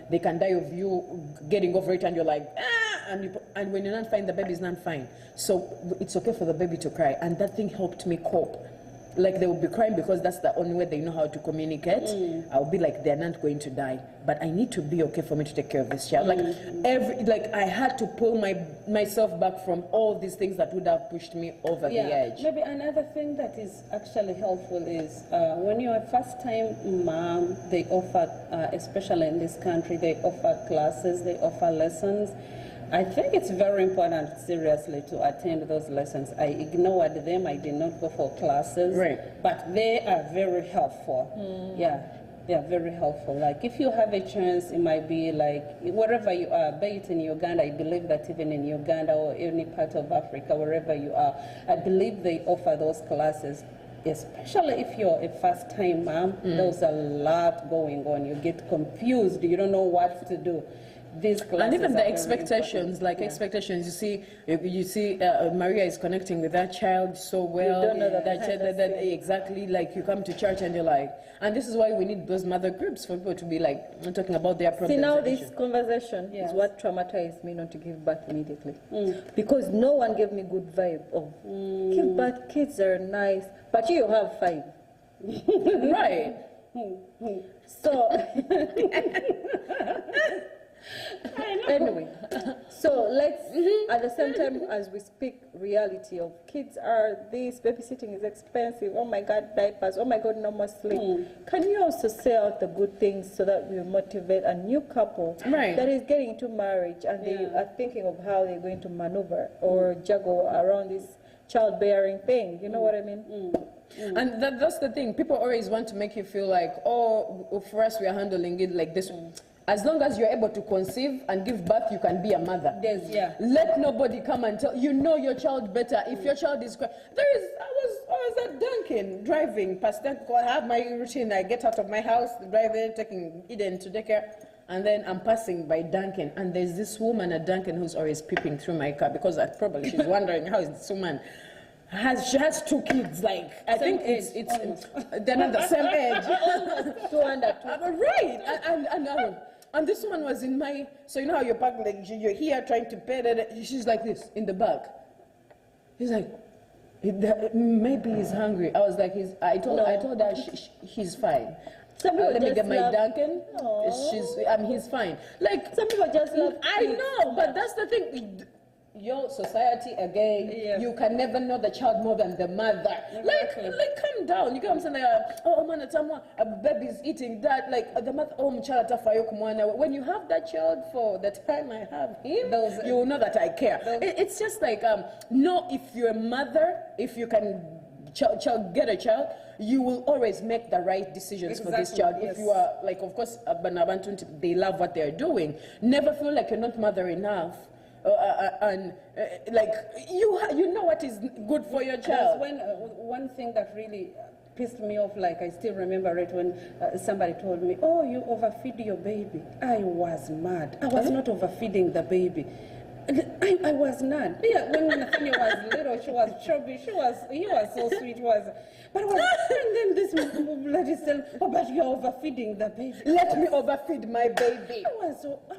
They can die of you getting over it and you're like, ah, and when you're not fine, the baby's not fine. So it's okay for the baby to cry, and that thing helped me cope. Like they will be crying because that's the only way they know how to communicate. I'll be like, they're not going to die, but I need to be okay for me to take care of this child. Like I had to pull myself back from all these things that would have pushed me over the edge. Maybe another thing that is actually helpful is when you're a first-time mom, they offer, especially in this country, they offer classes, they offer lessons. I think it's very important, seriously, to attend those lessons. I ignored them. I did not go for classes. Right. But they are very helpful. Yeah, they are very helpful. Like, if you have a chance, it might be like, wherever you are, be it in Uganda, I believe that even in Uganda or any part of Africa, wherever you are, I believe they offer those classes. Especially if you're a first-time mom, there's a lot going on. You get confused. You don't know what to do. And even the expectations, expectations, you see Maria is connecting with that child so well. You don't know that exactly, like you come to church and you're like, and this is why we need those mother groups for people to be like talking about their problems. See, now this conversation is what traumatized me not to give birth immediately. Because no one gave me good vibe of give birth, kids are nice, but you have 5. Right. So anyway, so let's at the same time as we speak reality of kids are this, babysitting is expensive, oh my God, diapers, oh my God, no more sleep. Can you also say out the good things so that we motivate a new couple that is getting into marriage and they are thinking of how they're going to maneuver or juggle around this childbearing thing, you know what I mean? And that's the thing, people always want to make you feel like, oh, for us we are handling it like this. As long as you're able to conceive and give birth, you can be a mother. Let nobody come and tell you know your child better. If your child is crying, I was at Dunkin' driving past Dunkin'. I have my routine. I get out of my house, driving, taking Eden to daycare, and then I'm passing by Dunkin', and there's this woman at Dunkin' who's always peeping through my car because probably she's wondering how is this woman. She has 2 kids, like I think it's they're not the same age. 2 under 2. Right, and this one was in my, so you know how you're parked, like you're here trying to pay it, she's like this in the back. He's like, maybe he's hungry. I was like, I told her he's fine. Let me get my Dunkin'. He's fine. Like some people just love. I know, but that's the thing. your society again. Yes. You can never know the child more than the mother. Exactly. Like calm down. You get what I'm saying? Like, oh man, a baby's eating that. Like the mother, oh child, when you have that child for the time I have him, you will know that I care. It's just like know if you're a mother, if you can get a child, you will always make the right decisions for this child. Yes. If you are like, of course, they love what they're doing. Never feel like you're not mother enough. Like you know what is good for your child. When one thing that really pissed me off, like I still remember it when somebody told me, "Oh, you overfeed your baby." I was mad. I was not overfeeding the baby. I was not. Yeah, when Nathaniel was little, she was chubby. He was so sweet. And then this bloody said, "Oh, but you're overfeeding the baby." Let me overfeed my baby.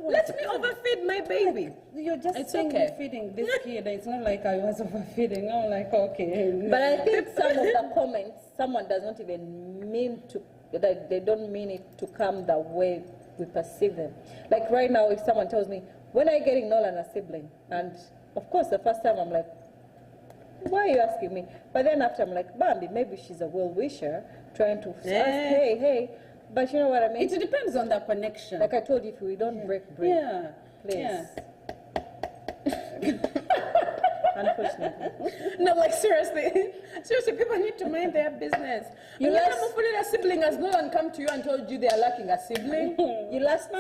Let me overfeed my baby. You're just saying feeding this kid. It's not like I was overfeeding. I'm like, okay. But I think some of the comments, someone does not even mean to, like, they don't mean it to come the way we perceive them. Like right now, if someone tells me, when are you getting Nolan a sibling? And of course, the first time I'm like, why are you asking me? But then after I'm like, Bambi, maybe she's a well-wisher trying to ask, hey. But you know what I mean? It depends on the connection. Like I told you, if we don't break bread, please. Yeah. Unfortunately. No, like seriously, people need to mind their business. You a sibling has no one come to you and told you they are lacking a sibling. You last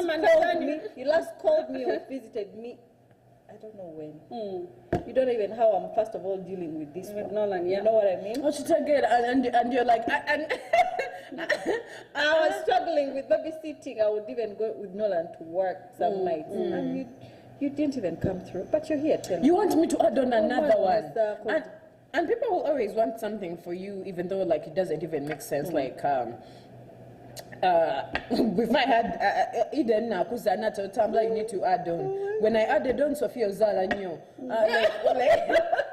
called me or visited me. I don't know when. You don't even know how I'm first of all dealing with this with Nolan. You know what I mean? Oh, she took it, and you're like, I was struggling with babysitting. I would even go with Nolan to work some nights, and you didn't even come through. But you're here. Tell me. You want me to add on another one? And people will always want something for you, even though like it doesn't even make sense. Like if I had Eden now, because I'm not a Tumblr, you need to add on. When I added on Sophia Zala Nyo,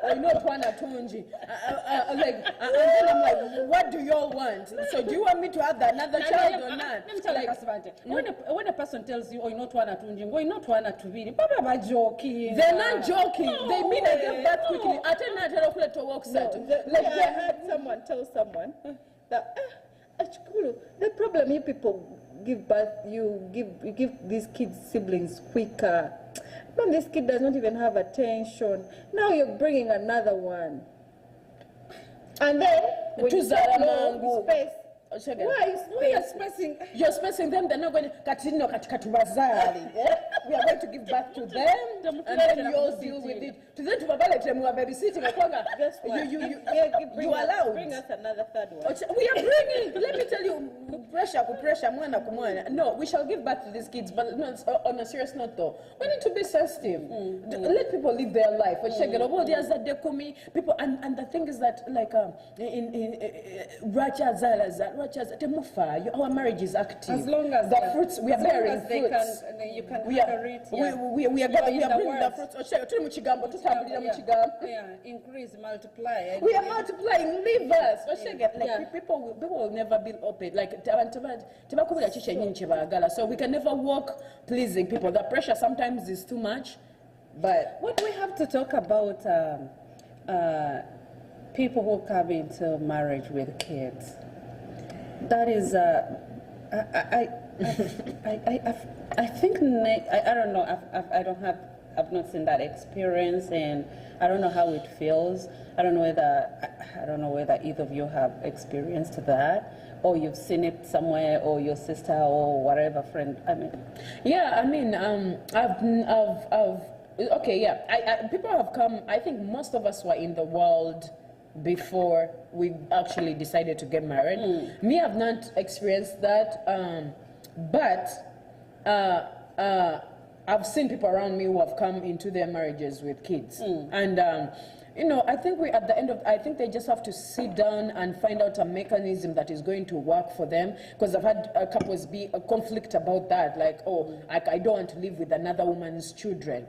I know Twana Tunji. And then I'm like, what do y'all want? So do you want me to add another child or not? Let me tell you, Kasibante, when a person tells you, oh, you know Twana Tunji, oh, you know Twana Tubiri, Baba joking. They're not joking. They mean I give birth quickly. I heard someone tell someone that the problem you people give birth, you give these kids siblings quicker. But this kid does not even have attention. Now you're bringing another one, and then when you space. Why are you spacing? You're spacing them. They're not going to. We are going to give birth to them, and then you all deal with it. To them, to babysitting. You allowed. Bring us another third one. We are bringing. Let me tell you, pressure, No, we shall give birth to these kids, but no, on a serious note, though, we need to be sensitive. Let people live their life. People, and the thing is that, like, our marriage is active. As long as the fruits, we are bearing fruits. You can we are bringing the fruits. Increase, multiply. We are multiplying. Leave us. People will never be open. Like, so we can never walk pleasing people. The pressure sometimes is too much. But what we have to talk about, people who come into marriage with kids. That is, I think, I don't know, I've not seen that experience, and I don't know how it feels. I don't know whether either of you have experienced that, or you've seen it somewhere, or your sister, or whatever friend. People have come. I think most of us were in the world before we actually decided to get married. Me, I've not experienced that, but I've seen people around me who have come into their marriages with kids, and I think I think they just have to sit down and find out a mechanism that is going to work for them, because I've had couples be a conflict about that, like, oh, I don't want to live with another woman's children,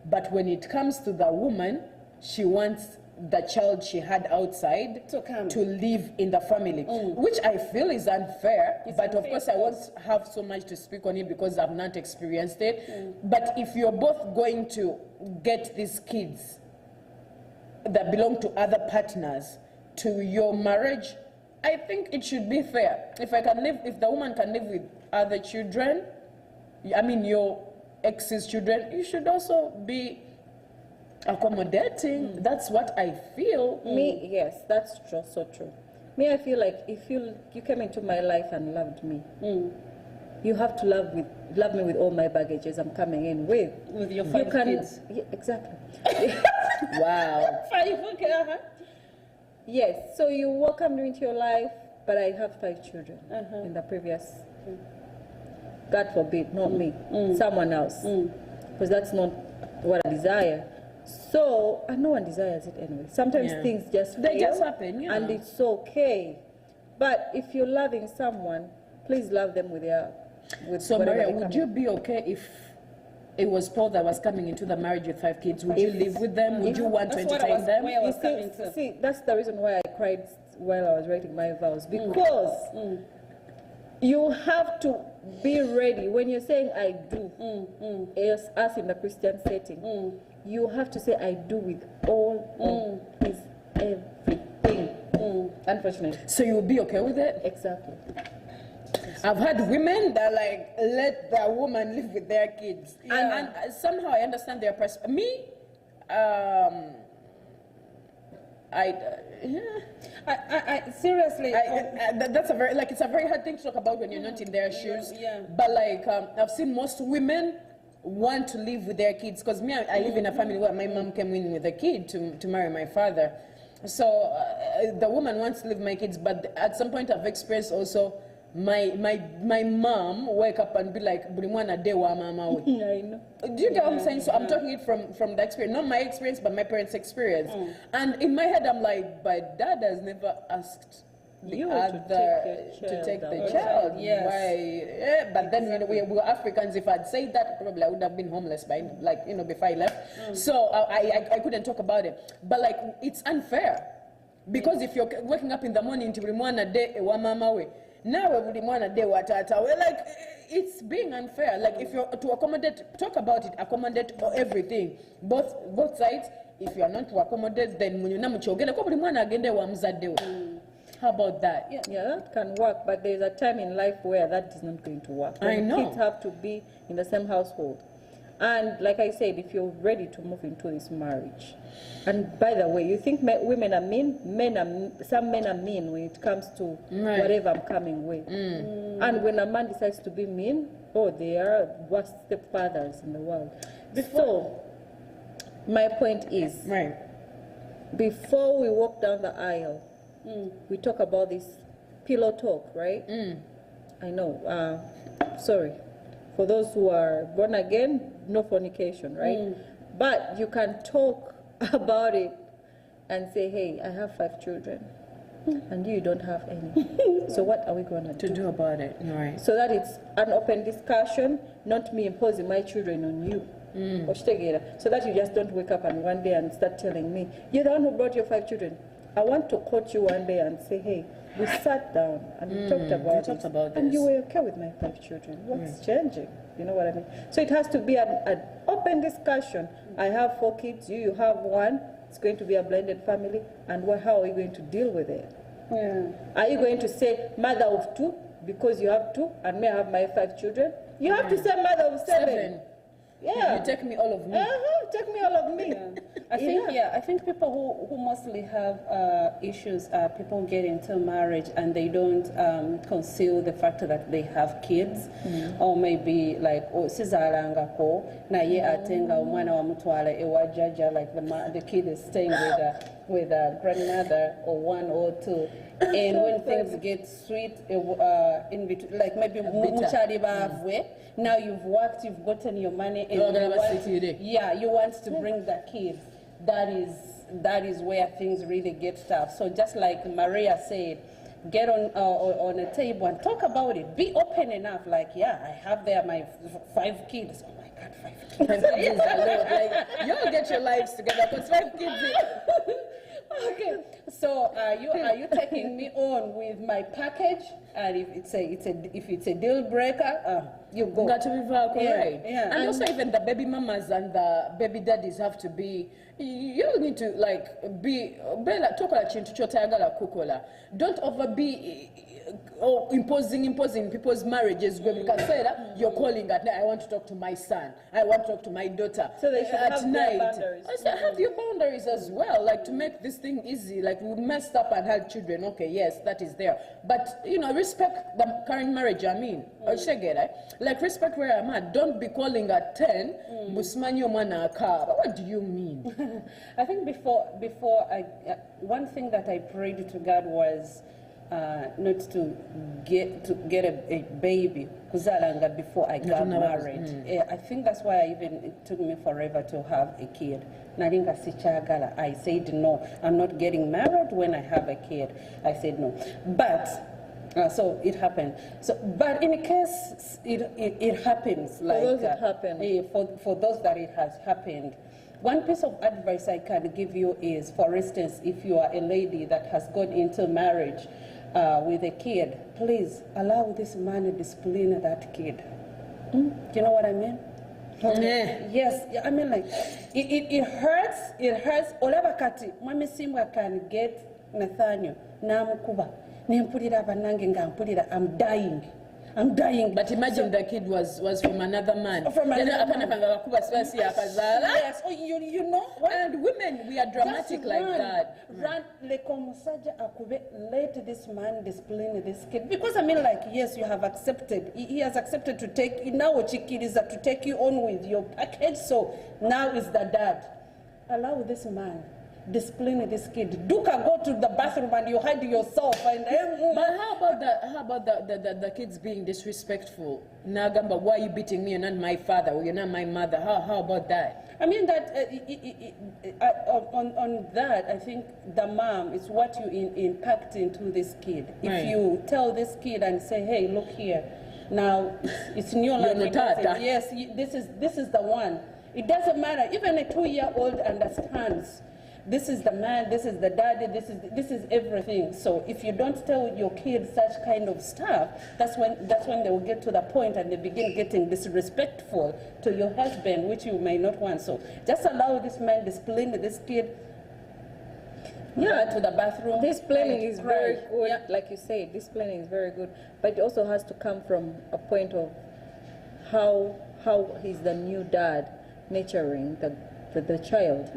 but when it comes to the woman, she wants the child she had outside to live in the family, which I feel is unfair. But of course, I won't have so much to speak on it because I've not experienced it. But if you're both going to get these kids that belong to other partners to your marriage, I think it should be fair. If the woman can live with other children, I mean your ex's children, you should also be accommodating. That's what I feel. Me, yes, that's true, so true. Me, I feel like if you came into my life and loved me, you have to love me with all my baggages I'm coming in with. With your 5 kids. Yeah, exactly. Wow. 5, okay, Yes, so you welcomed me into your life, but I have 5 children in the previous. God forbid, not me, someone else, because that's not what I desire. So, and no one desires it anyway. Sometimes things just They fail, just happen, yeah. and it's okay. But if you're loving someone, please love them with So whatever Maria, they would come you in. be okay if it was Paul that was coming into the marriage with 5 kids? Would you live with them? Would you want to That's what I entertain was- them? where I was You coming to. see, that's the reason why I cried while I was writing my vows, because you have to be ready when you're saying I do, as in the Christian setting. You have to say I do with all of his everything. Unfortunately, So you would be okay with it? exactly. I've had women that like let their woman live with their kids, and somehow I understand their perspective. Me, I seriously. that's a very it's a very hard thing to talk about when you're not in their shoes. Yeah. But like I've seen most women want to live with their kids, because me, I live in a family where my mom came in with a kid to marry my father. So the woman wants to live with my kids, but at some point I've experienced also my mom wake up and be like, "Buli mwana de wa mama we." I know. Do you get what I'm saying? So I'm talking it from the experience, not my experience, but my parents' experience. And in my head, I'm like, but dad has never asked the You other to take the the child. Yes. Why? But then we were Africans. If I'd said that, probably I would have been homeless by before I left. So I couldn't talk about it. But like, it's unfair, because if you're waking up in the morning to remwana de wa mama we, now we remwana de wa tata we, like, it's being unfair. Like, if you're to accommodate, talk about it, accommodate everything, both sides. If you are not to accommodate, then how about that? Yeah, that can work, but there's a time in life where that is not going to work. I know. Kids have to be in the same household. And like I said, if you're ready to move into this marriage, and by the way, you think women are mean, some men are mean when it comes to whatever I'm coming with. And when a man decides to be mean, they are worst stepfathers in the world. So, my point is, before we walk down the aisle, we talk about this pillow talk, right? I know. Sorry. For those who are born again, no fornication, right? But you can talk about it and say, hey, I have 5 children and you don't have any. So what are we going to do about it? Right. So that it's an open discussion, not me imposing my children on you. So that you just don't wake up and one day and start telling me, you're the one who brought your 5 children. I want to quote you one day and say, hey, we sat down and we talked about this, and you were okay with my 5 children. What's changing? You know what I mean? So it has to be an open discussion. I have 4 kids, you have 1. It's going to be a blended family, and how are you going to deal with it? Are you going to say mother of 2 because you have 2 and me I have my 5 children? You have to say mother of 7. Yeah. You take me all of me. Take me all of me. I think people who mostly have issues are people get into marriage and they don't conceal the fact that they have kids, or maybe like sizalangako na ye atenga umwana wa mutwala ewajaja, like the kid is staying with a grandmother or 1 or 2, and when things get sweet in between, like maybe muchari bavwe. Now you've worked, you've gotten your money, and you want to bring the kids. That is where things really get tough. So just like Maria said, get on a table and talk about it. Be open enough. Like, I have there my 5 kids. Oh my God, 5 kids. 5 kids is a lot. Like, y'all get your lives together, because 5 kids. Okay, so are you taking me on with my package? And if it's a deal breaker, you go. Got to be correct. Yeah. And also even the baby mamas and the baby daddies have to be, you need to like be tokola chintu chotayagala kukola. Don't overbe imposing people's marriages. Because you're calling at night, I want to talk to my son, I want to talk to my daughter. So they should at have night. their boundaries. I said, have your boundaries as well, like to make this thing easy. Like we messed up and had children. Okay, yes, that is there. But respect the current marriage. I mean, like respect where I'm at. Don't be calling at 10. Busmanyo mana car. What do you mean? I think before I one thing that I prayed to God was not to get a baby kuzalanga before I got married. I think that's why it took me forever to have a kid. Nalinga sichagala. I said no. I'm not getting married when I have a kid. I said no. But so it happened. So, but in case it happens, like for those it happened. For those that it has happened, one piece of advice I can give you is, for instance, if you are a lady that has gone into marriage with a kid, please allow this man to discipline that kid. Do you know what I mean? Yes, I mean like it hurts. It hurts. Olabakati, mami simwa can get Nathaniel namukuba. I'm dying. I'm dying. But imagine the kid was from another man. From another man. Yes, you know what? And women, we are dramatic like that. Let this man discipline this kid. Because I mean like, yes, you have accepted. He has accepted to take, now what your kid is to take you on with your package. So now is the dad. Allow this man discipline this kid. Duka, go to the bathroom and you hide yourself. And but how about the kids being disrespectful? Nagamba, why are you beating me? You're not my father, or you're not my mother. How about that? I mean that on that, I think the mom is what you impact into this kid. If you tell this kid and say, hey, look here, now it's new language. Yes, this is the one. It doesn't matter. Even a 2-year-old understands. This is the man, this is the daddy, this is everything. So if you don't tell your kids such kind of stuff, that's when they will get to the point and they begin getting disrespectful to your husband, which you may not want. So just allow this man discipline this kid. To the bathroom. Disciplining is very good, like you say. Disciplining is very good, but it also has to come from a point of how he's the new dad nurturing the child.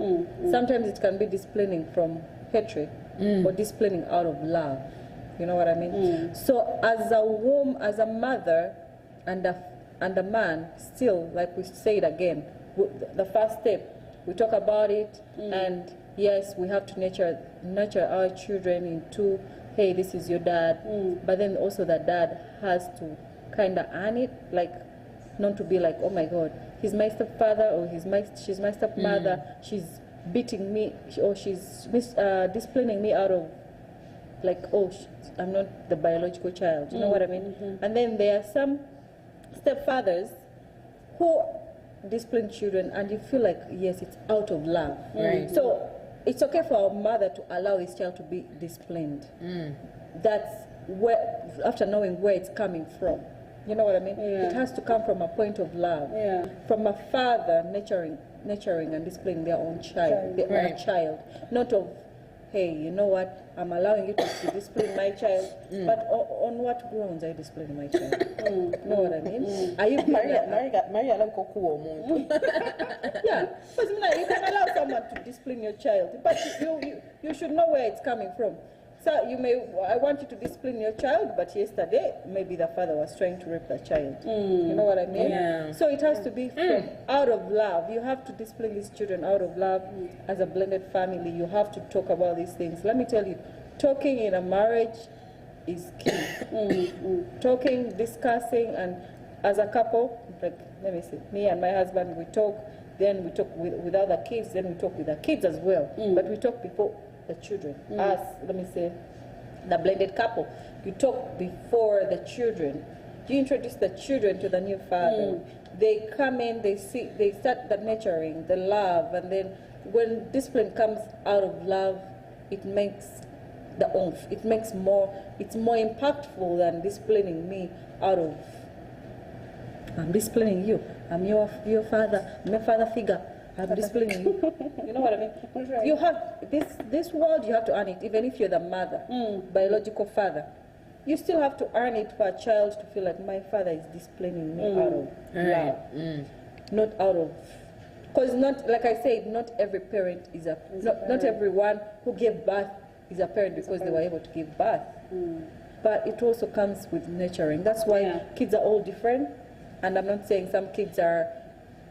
Sometimes it can be disciplining from hatred or disciplining out of love. You know what I mean? So as a mother and a man, still, like we said again, the first step, we talk about it, and yes, we have to nurture our children into, hey, this is your dad, but then also the dad has to kind of earn it, like not to be like, oh my God, he's my stepfather or she's my stepmother, she's beating me or she's disciplining me out of like, oh, I'm not the biological child. You know what I mean? And then there are some stepfathers who discipline children and you feel like, yes, it's out of love. So it's okay for a mother to allow his child to be disciplined. That's where, after knowing where it's coming from. You know what I mean? It has to come from a point of love. From a father nurturing and disciplining their own child, child. Not of, hey, you know what, I'm allowing you to discipline my child, but on what grounds are you disciplining my child? You know what I mean? Are you yeah, because you can allow someone to discipline your child, but you should know where it's coming from. So I want you to discipline your child, but yesterday maybe the father was trying to rape the child. You know what I mean? So it has to be from out of love. You have to discipline these children out of love. As a blended family, you have to talk about these things. Let me tell you, talking in a marriage is key. Talking, discussing, and as a couple, like, let me see, me and my husband, we talk, then we talk with other kids, then we talk with the kids as well. But we talk before the children. Us, let me say, the blended couple, you talk before the children. You introduce the children to the new father. They come in, they start the nurturing, the love, and then when discipline comes out of love, it makes the oomph. It's more impactful than disciplining me out of, I'm disciplining you. I'm your father. I'm your father figure. I'm disciplining you. You know what I mean? Right. You have this world. You have to earn it, even if you're the mother, biological father. You still have to earn it for a child to feel like my father is disciplining me out of love, not out of. Because not, like I said, not every parent is not everyone who gave birth is a parent because they were able to give birth. But it also comes with nurturing. That's why kids are all different. And I'm not saying some kids are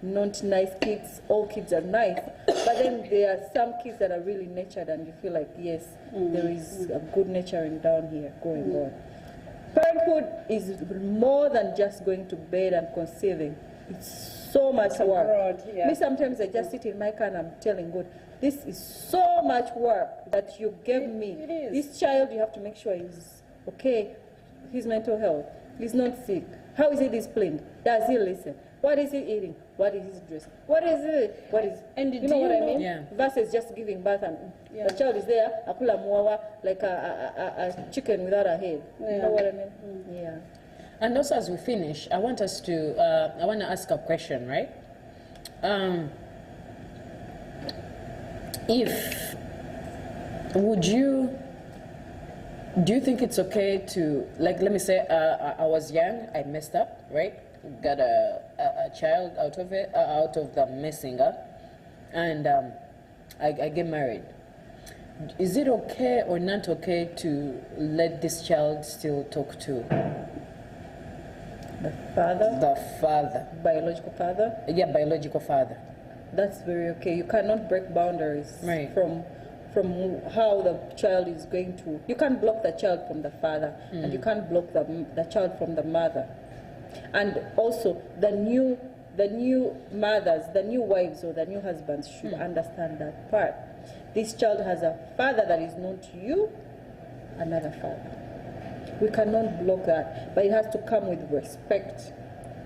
not nice kids, all kids are nice. But then there are some kids that are really nurtured and you feel like, yes, there is a good nurturing down here going on. Parenthood is more than just going to bed and conceiving. It's so much work. Broad, Me, sometimes I just sit in my car and I'm telling God, this is so much work that you gave me. It is. This child, you have to make sure he's okay, his mental health, he's not sick. How is he disciplined? Does he listen? What is he eating? What is his dress? What is it? What is? And you know what I mean? Yeah. Versus just giving birth and the child is there, akula muwawa, like a chicken without a head. You know what I mean? Yeah. And also, as we finish, I want us to, I want to ask a question, right? Do you think it's okay to, like, let me say, I was young, I messed up, right? Got a child out of it, out of the messing up, and I get married. Is it okay or not okay to let this child still talk to The father, the father? biological father, Yeah, biological father. that's very okay. You cannot break boundaries Right. from how the child is going to. You can't block the child from the father, and you can't block the child from the mother. And also, the new mothers, the new wives or the new husbands should understand that part. This child has a father that is known to you, another father. We cannot block that, but it has to come with respect.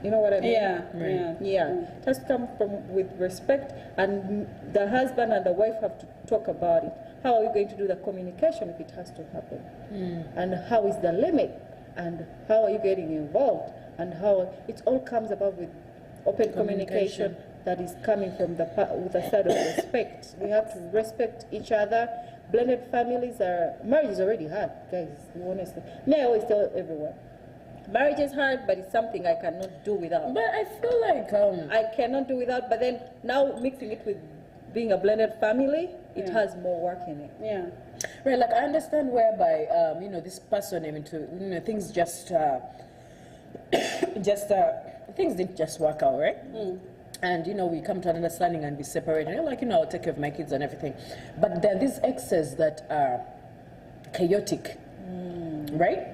You know what I mean? Yeah, Right. Yeah, it has to come with respect, and the husband and the wife have to talk about it. How are we going to do the communication if it has to happen? And how is the limit? And how are you getting involved? And how it all comes about with open communication that is coming from with the side of respect. We have to respect each other. Blended families marriage is already hard, guys. Honestly, me, I always tell everyone, marriage is hard, but it's something I cannot do without. But I feel like I cannot do without, but then now mixing it with being a blended family, it has more work in it. Yeah. right, like I understand whereby this person things just things didn't just work out, right? And we come to an understanding and be separated. And you're like, I'll take care of my kids and everything. But there are these exes that are chaotic, right?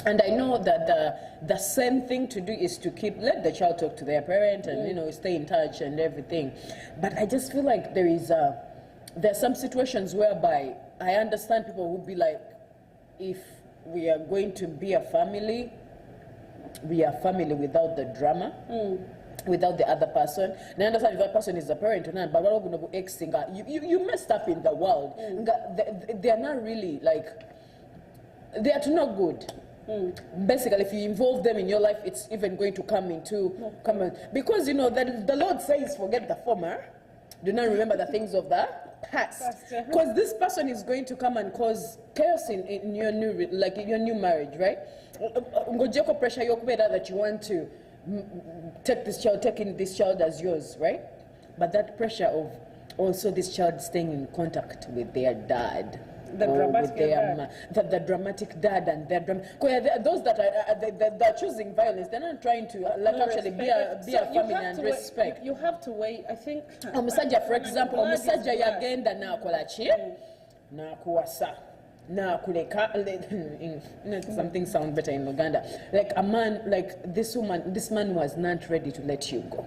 And I know that the same thing to do is to let the child talk to their parent and stay in touch and everything. But I just feel like there are some situations whereby I understand people would be like, if we are going to be a family, we are family without the drama. Without the other person. And I understand if that person is a parent or not, but what about exing? You messed up in the world. They are not really they are not good. Basically, if you involve them in your life, it's even going to come because the Lord says, forget the former, do not remember the things of the past. Because this person is going to come and cause chaos in your new marriage, right? Pressure that you want to taking this child as yours, right? But that pressure of also this child staying in contact with their dad. The dramatic dad. The dramatic dad and their those that are choosing violence, they're not trying to actually be a family and respect. You have to wait, I think. Omusajja, for example, omusajja yagenda n'akola ki? N'akuwasa. Nakuleka, something sounds better in Uganda. Like a man, like this man was not ready to let you go.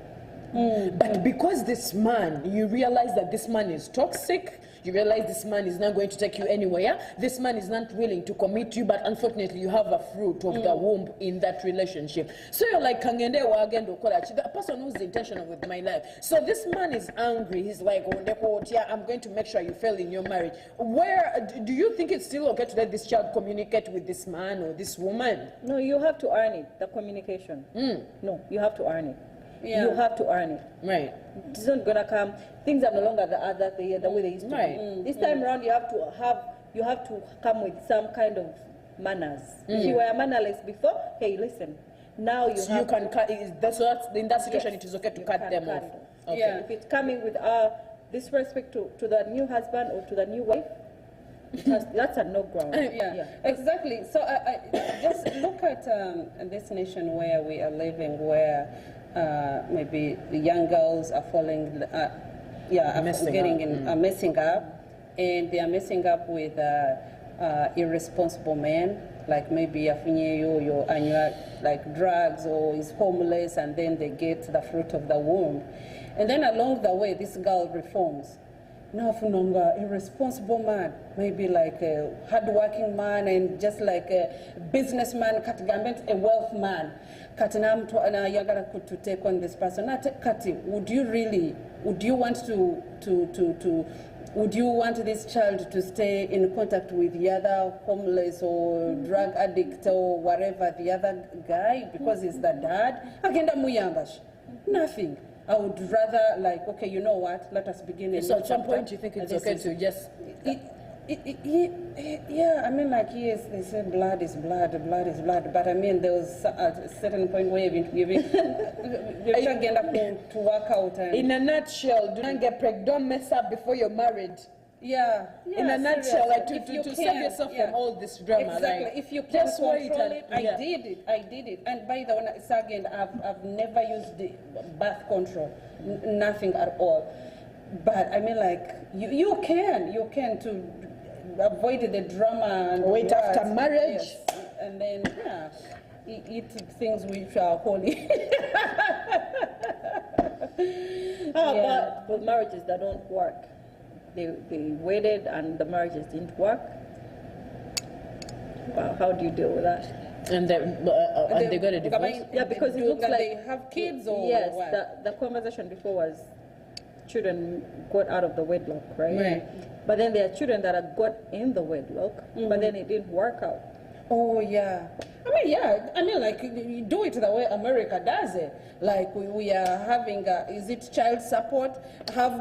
But because this man, you realize that this man is toxic, You realize this man is not going to take you anywhere. This man is not willing to commit to you, but unfortunately you have a fruit of the womb in that relationship. So you're like, Kangende wa agenda okola, the person who's intentional with my life. So this man is angry. He's like, oh, yeah, I'm going to make sure you fail in your marriage. Where do you think it's still okay to let this child communicate with this man or this woman? No, you have to earn it, the communication. No, you have to earn it. Yeah. You have to earn it. Right. It's not gonna come. Things are no longer the way they used to be. This time around, you have to come with some kind of manners. If you were mannerless before, hey, listen. Now you So have you can cut. That's what in that situation it is okay to you cut can them cut off. them. Okay. Yeah. If it's coming with disrespect to the new husband or to the new wife, that's a no ground. Yeah, exactly. So I just look at this nation where we are living, where maybe the young girls are falling, messing up, and they are messing up with irresponsible men, like maybe afunyeyo like drugs, or is homeless, and then they get the fruit of the womb, and then along the way this girl reforms. Now funonga irresponsible man, maybe like a hardworking man and just like a businessman, a wealth man. Katinam to ana yagara to take on this person. Kati, would you want this child to stay in contact with the other homeless or drug addict or whatever the other guy because he's the dad? Agenda muyangash. Nothing. I would rather, like, okay, you know what, let us begin a So new at some chapter. point you think it's okay to just... Yeah, I mean, like, yes, they say blood is blood, blood is blood, but I mean, there was a certain point where you're trying to work out. And In a nutshell, do not get pregnant. Don't mess up before you're married. yeah, In a nutshell, like to save yourself yeah. from all this drama. Exactly. Like, If you can just control wait it, and- yeah. I did it. And by the way, again, I've never used the birth control, nothing at all. But I mean, like, you can to avoid the drama and Wait after marriage. Yes. And then eat things which are holy. But marriages that don't work, they waited and the marriages didn't work. How do you deal with that? And they got a divorce. Yeah, because it looks that like they have kids or yes. what? The conversation before was children got out of the wedlock, right? Right. But then there are children that are got in the wedlock, but then it didn't work out. Oh yeah. I mean, like, you do it the way America does it. Like we are having, is it child support? Have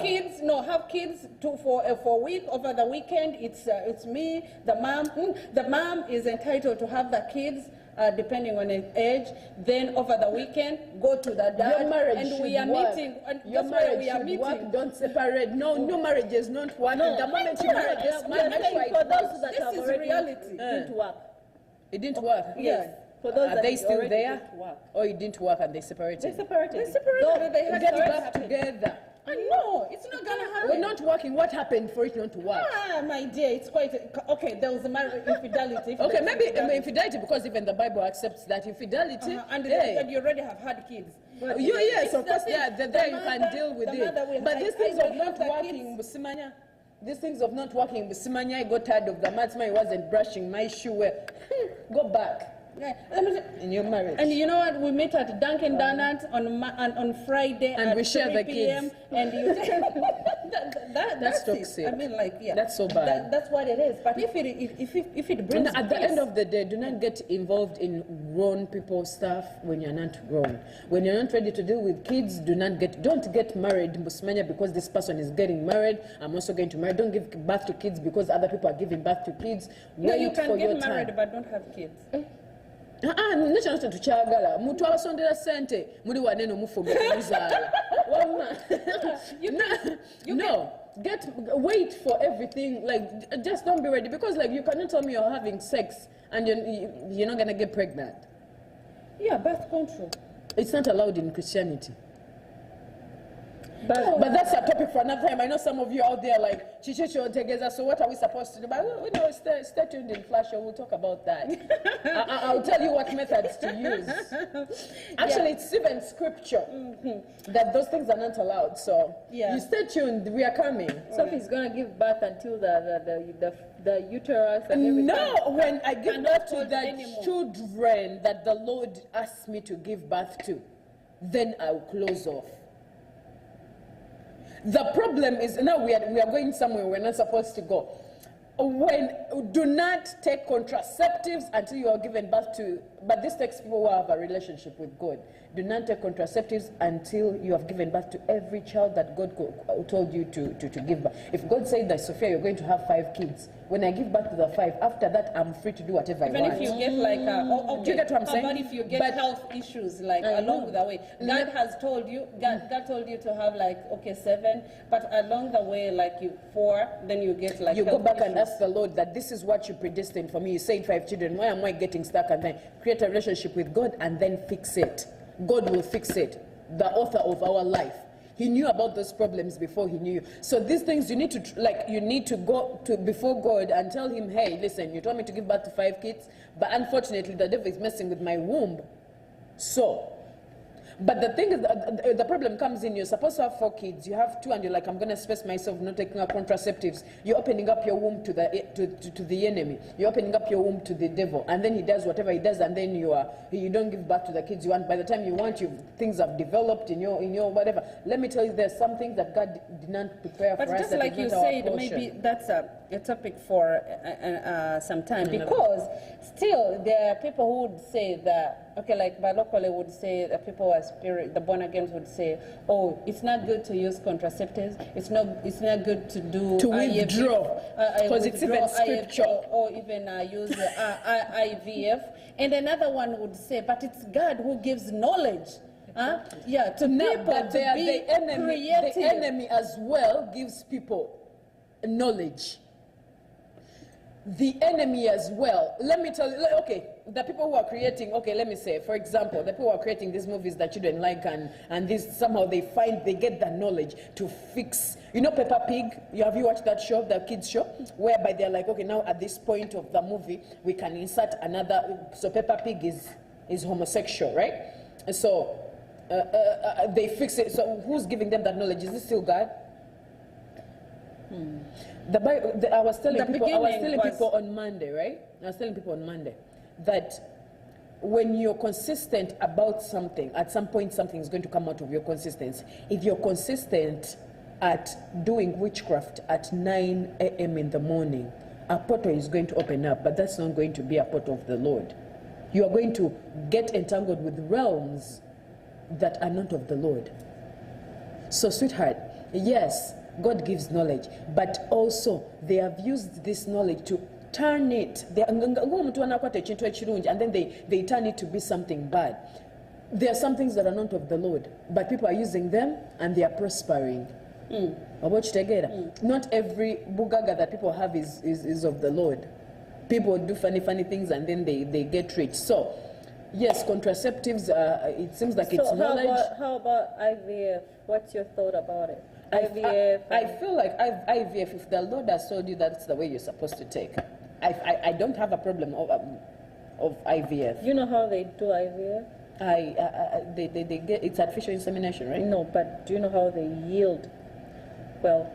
kids for a week over the weekend. It's me, the mom. The mom is entitled to have the kids. Depending on his age, then over the weekend, go to the dad. Your marriage and we should are work. meeting. And Your that's why marriage we are should meeting. work. Don't separate. No, new marriages not work. No, The moment you marry this man, make sure it for those works. that This have is already reality. it didn't work. It didn't work. Yes. For those Are that they it still already there? didn't work. Or it didn't work and they separated? They separated. They separated. They had Get kids. back together. No, it's not gonna happen. We're not working. What happened for it not to work? My dear, it's quite okay. There was a marriage infidelity. Okay, maybe infidelity, because even the Bible accepts that infidelity. And hey. you already have had kids. Yes, of course, there you mother- can deal with the it. mother will But hide- these things hide of not the working, Busimanya, these things of not working, Busimanya, I got tired of the maths, I wasn't brushing my shoe. Go back in your marriage. And you know what? We meet at Dunkin' Donuts on Friday And at we share 3 the p.m. kids. And you That's it. toxic. I mean, like, yeah, That's so bad. That's what it is. But if it brings At the peace, end of the day, do not get involved in grown people stuff when you're not grown. When you're not ready to deal with kids, don't get married, Busimanya, because this person is getting married. I'm also going to marry. Don't give birth to kids because other people are giving birth to kids. no, you Wait can for get your married time. but don't have kids. Nekino tetukyagala muntu abasondera sente muli wane nomufuga okuzaala no wait for everything, like just don't be ready, because like you cannot tell me you're having sex and you're not gonna get pregnant. Yeah, birth control. It's not allowed in Christianity. But that's a topic for another time. I know some of you out there like, Chichicho Tegeza, so what are we supposed to do? But we know, stay tuned in Flash, we'll talk about that. I'll tell you what methods to use. Actually, it's even scripture that those things are not allowed. So you stay tuned, we are coming. Sophie's going to give birth until the uterus and everything. No, when I give birth to the children that the Lord asked me to give birth to, then I'll close off. The problem is now we are going somewhere we're not supposed to go. Do not take contraceptives until you are given birth to, but this takes people who have a relationship with God. Do not take contraceptives until you have given birth to every child that God told you to give birth. If God said that, Sophia, you're going to have 5 kids, when I give birth to the 5, after that, I'm free to do whatever I want. Even if you get like, do you get what I'm saying? But if you get health issues, like along the way, God has told you, God told you to have like, 7, but along the way, like 4, then you get like you go back issues. And ask the Lord that this is what you predestined for me. You said 5 children, why am I getting stuck? And then create a relationship with God and then fix it. God will fix it. The author of our life. He knew about those problems before he knew you. So these things you need to go to before God and tell him, hey, listen, you told me to give birth to 5 kids, but unfortunately the devil is messing with my womb. So, but the thing is, the problem comes in, you're supposed to have 4 kids, you have 2 and you're like, I'm going to space myself not taking up contraceptives. You're opening up your womb to the enemy. You're opening up your womb to the devil. And then he does whatever he does, and then you don't give birth to the kids you want. By the time you want, things have developed in your whatever. Let me tell you, there's some things that God did not prepare but for us. But just like you said, maybe that's a topic for some time, because still there are people who would say that, like Balokole would say that people are the born again would say, oh, it's not good to use contraceptives. It's not good to do withdraw, because it's even scripture, or even use IVF. And another one would say, but it's God who gives knowledge. To people but to be creative. The enemy as well gives people knowledge. The enemy as well. Let me tell you, okay, the people who are creating, let me say, for example, the people who are creating these movies that children like and this, somehow they get the knowledge to fix, Peppa Pig, have you watched that show, the kids show, whereby they're like, okay, now at this point of the movie, we can insert another, so Peppa Pig is homosexual, right? So they fix it, so who's giving them that knowledge? Is this still God? I was telling people on Monday, right? I was telling people on Monday that when you're consistent about something, at some point something is going to come out of your consistency. If you're consistent at doing witchcraft at 9 a.m. in the morning, a portal is going to open up, but that's not going to be a portal of the Lord. You are going to get entangled with realms that are not of the Lord. So, sweetheart, yes, God gives knowledge, but also they have used this knowledge to turn it, and then they turn it to be something bad. There are some things that are not of the Lord, but people are using them and they are prospering. Not every bugaga that people have is of the Lord. People do funny things and then they get rich. So, yes, contraceptives, it seems like it's knowledge. How about IVF? What's your thought about it? IVF. I feel like IVF, if the Lord has told you that's the way you're supposed to take, I don't have a problem of IVF. You know how they do IVF? They get, it's artificial insemination, right? No, but do you know how they yield? Well,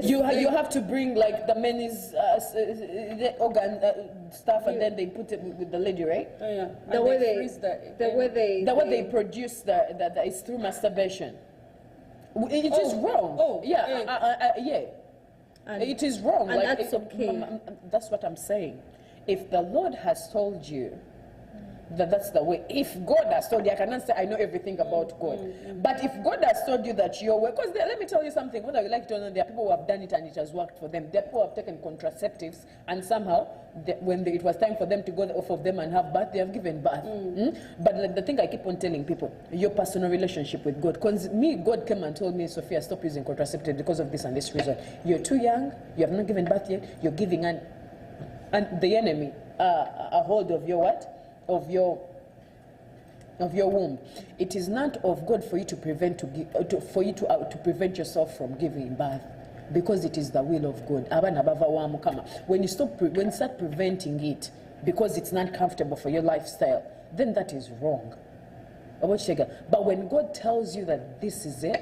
you have to bring like the men's organ stuff, and then they put it with the lady, right? Oh, yeah. The way they produce that is through masturbation. It is wrong. Yeah. It is wrong. And that's okay. That's what I'm saying. If the Lord has told you that's the way, if God has told you, I cannot say I know everything about God. But if God has told you that your way, because let me tell you something, whether you like to or not, there are people who have done it and it has worked for them. There are people who have taken contraceptives and somehow, when it was time for them to go off of them and have birth, they have given birth. But the thing I keep on telling people, your personal relationship with God. Because God came and told me, Sophia, stop using contraceptives because of this and this reason. You're too young, you have not given birth yet, you're giving and the enemy a hold of your what? Of your of your womb. It is not of God for you to prevent to prevent yourself from giving birth, because it is the will of God. When you start preventing it because it's not comfortable for your lifestyle, then that is wrong. But when God tells you that this is it,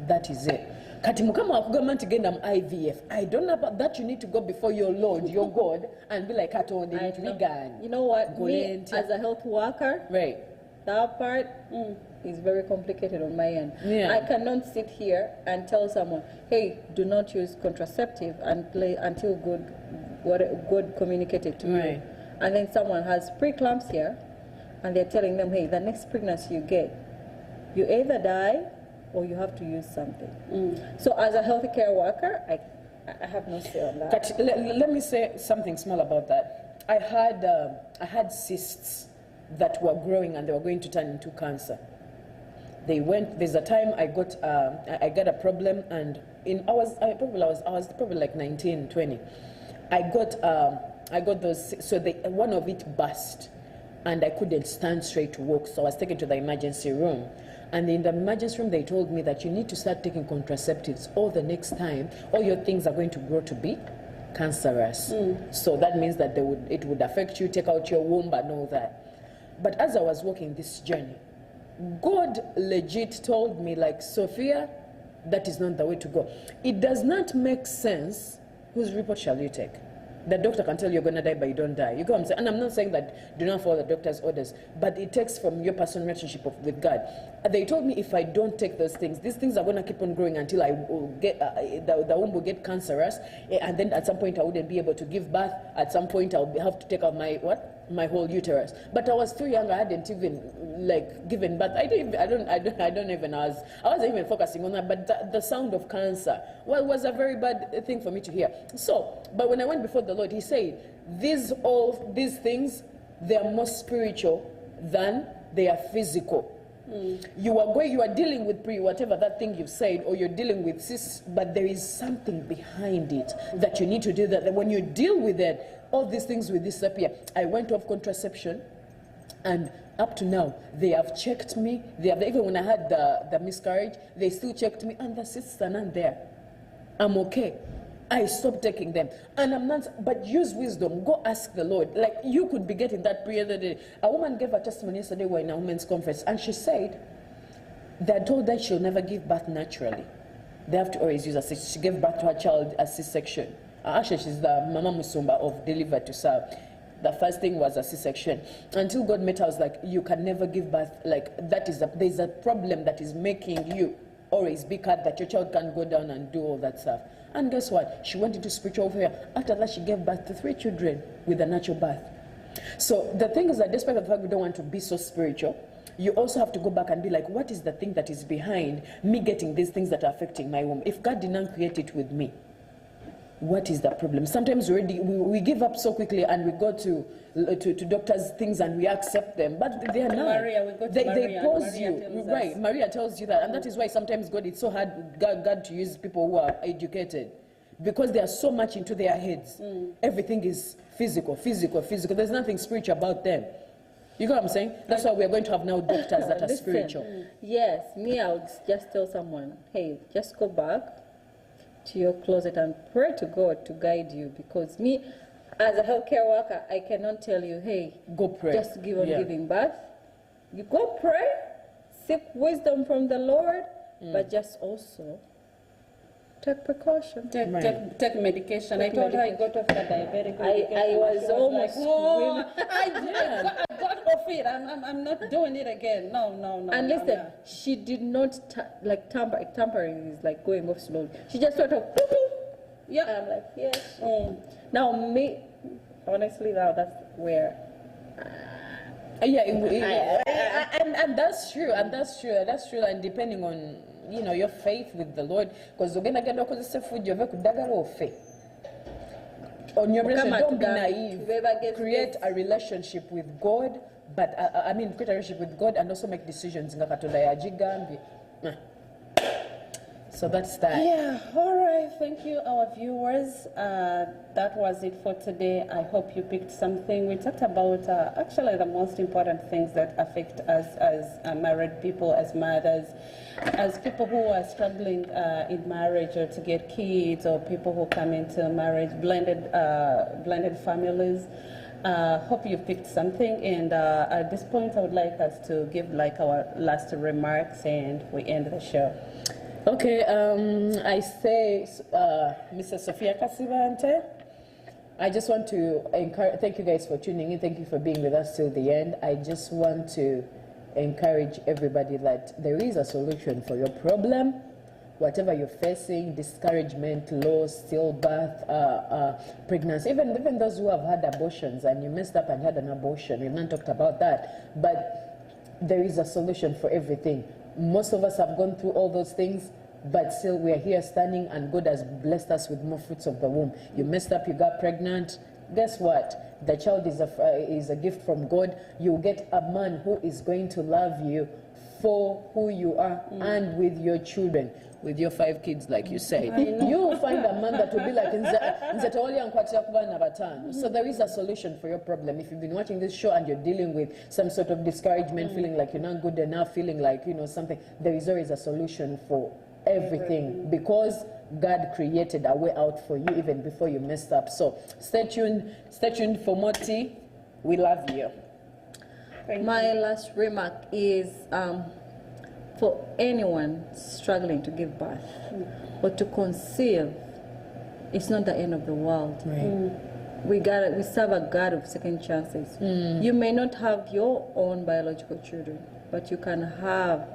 that is it. Kati mukama wakugamba nti genda mu IVF. I don't know about that. You need to go before your Lord, your God, and be like, you know what? Me, as a health worker, right? That part is very complicated on my end. Yeah. I cannot sit here and tell someone, hey, do not use contraceptive until God communicated to you. And then someone has preeclampsia, and they're telling them, hey, the next pregnancy you get, you either die or you have to use something. So as a healthcare worker, I have no say on that. Let me say something small about that. I had cysts that were growing and they were going to turn into cancer. There's a time I got a problem, and I was probably like 19, 20. I got those, so one of it burst and I couldn't stand straight to walk, so I was taken to the emergency room. And in the emergency room, they told me that you need to start taking contraceptives, or the next time all your things are going to grow to be cancerous. So that means that it would affect you, take out your womb and all that. But as I was walking this journey, God legit told me, like, Sophia, that is not the way to go. It does not make sense. Whose report shall you take? The doctor can tell you you're going to die, but you don't die. You go and say, and I'm not saying that do not follow the doctor's orders, but it takes from your personal relationship with God. They told me if I don't take those things, these things are going to keep on growing until I will get the womb will get cancerous, and then at some point I wouldn't be able to give birth. At some point I'll have to take out my whole uterus. But I was too young. I hadn't even given birth. I wasn't even focusing on that. But the sound of cancer was a very bad thing for me to hear. So, but when I went before the Lord, He said, all these things, they are more spiritual than they are physical. You are dealing with whatever that thing you've said, or you're dealing with cysts, but there is something behind it that you need to do. That when you deal with it, all these things will disappear. I went off contraception, and up to now, they have checked me. Even when I had the miscarriage, they still checked me, and the cysts are not there. I'm okay. I stopped taking them, and I'm not. But use wisdom. Go ask the Lord. Like, you could be getting that prayer the other day. A woman gave a testimony yesterday. We're in a women's conference, and she said they told her she'll never give birth naturally. They have to always use a C. She gave birth to her child a C-section. Actually, she's the Mama Musumba of Deliver to Serve. The first thing was a C-section. Until God met her, I was like, you can never give birth. Like, there's a problem that is making you always be cut, that your child can't go down and do all that stuff. And guess what? She went into spiritual warfare. After that, she gave birth to 3 children with a natural birth. So the thing is that despite the fact we don't want to be so spiritual, you also have to go back and be like, what is the thing that is behind me getting these things that are affecting my womb? If God did not create it with me, what is the problem? Sometimes we give up so quickly, and we go to doctors' things and we accept them, but they are not. They pose you. Right, Maria tells you that, and that is why sometimes God, it's so hard God to use people who are educated, because they are so much into their heads. Everything is physical. There's nothing spiritual about them. You know what I'm saying? That's why we're going to have now doctors that are spiritual. Yes, me, I would just tell someone, hey, just go back to your closet and pray to God to guide you, because me, as a healthcare worker, I cannot tell you, hey, go pray. Just give on giving birth. You go pray, seek wisdom from the Lord, but just also take precaution. Take medication. I told her I got off the diabetic. I was almost I got off it. I'm not doing it again. No. And listen, she did not tampering is like going off slowly. She just sort of. Yeah. I'm like, yes. Now me, honestly, now that's where. And that's true. And depending on your faith with the Lord, because on your relation, don't be naive. Create a relationship with God, but create a relationship with God and also make decisions. So that's that. Yeah, all right. Thank you, our viewers. That was it for today. I hope you picked something. We talked about actually the most important things that affect us as married people, as mothers, as people who are struggling in marriage or to get kids, or people who come into marriage, blended families. Hope you picked something, and at this point I would like us to give like our last remarks and we end the show. Okay, I say, Mr. Sophia Kasibante, I just want to thank you guys for tuning in. Thank you for being with us till the end. I just want to encourage everybody that there is a solution for your problem. Whatever you're facing, discouragement, loss, stillbirth, pregnancy, even those who have had abortions and you messed up and had an abortion, we've not talked about that, but there is a solution for everything. Most of us have gone through all those things, but still we are here standing, and God has blessed us with more fruits of the womb. You messed up, you got pregnant. Guess what? The child is a gift from God. You get a man who is going to love you for who you are, and with your children, with your 5 kids, like you said. You will find a man that will be like, so there is a solution for your problem. If you've been watching this show and you're dealing with some sort of discouragement, feeling like you're not good enough, feeling like, something, there is always a solution for everything, because God created a way out for you even before you messed up. So stay tuned for more tea. We love you. My last remark is for anyone struggling to give birth or to conceive, it's not the end of the world. We serve a God of second chances. You may not have your own biological children, but you can have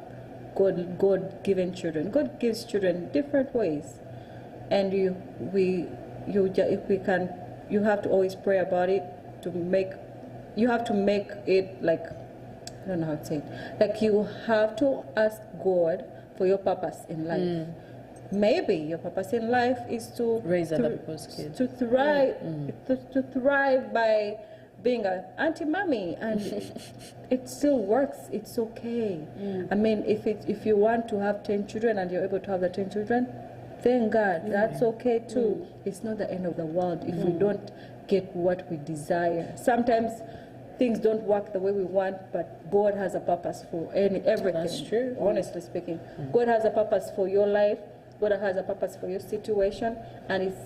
God-given children. God gives children different ways, and you have to always pray about it you have to make it like, I don't know how to say it. Like, you have to ask God for your purpose in life. Maybe your purpose in life is to raise other people's kids, to thrive, to thrive by being an auntie mommy, and it still works. It's okay. I mean, if you want to have 10 children and you're able to have the 10 children, thank God. That's okay too. It's not the end of the world if we don't get what we desire. Sometimes things don't work the way we want, but God has a purpose for everything. That's true. Honestly speaking, God has a purpose for your life. God has a purpose for your situation, and it's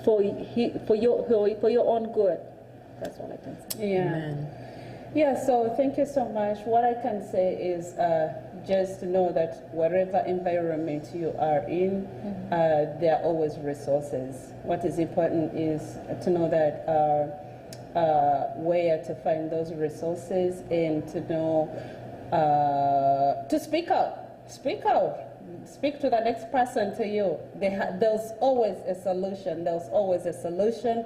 for your own good. That's all I can say. Yeah. Amen. Yeah, so thank you so much. What I can say is just know that whatever environment you are in, there are always resources. What is important is to know that where to find those resources, and to know to speak out. Speak out. Speak to the next person to you. There's always a solution. There's always a solution.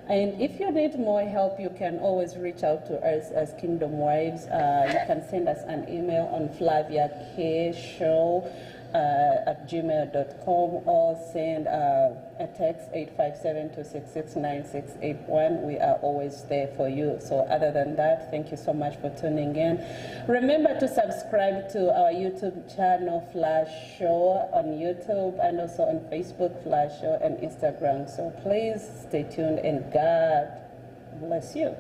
And if you need more help, you can always reach out to us as Kingdom Wives. You can send us an email on flaviakshow@gmail.com, or send a text 857-266-9681. We are always there for you. So other than that, thank you so much for tuning in. Remember to subscribe to our YouTube channel, Flash Show, on YouTube, and also on Facebook, Flash Show, and Instagram. So please stay tuned, and God bless you.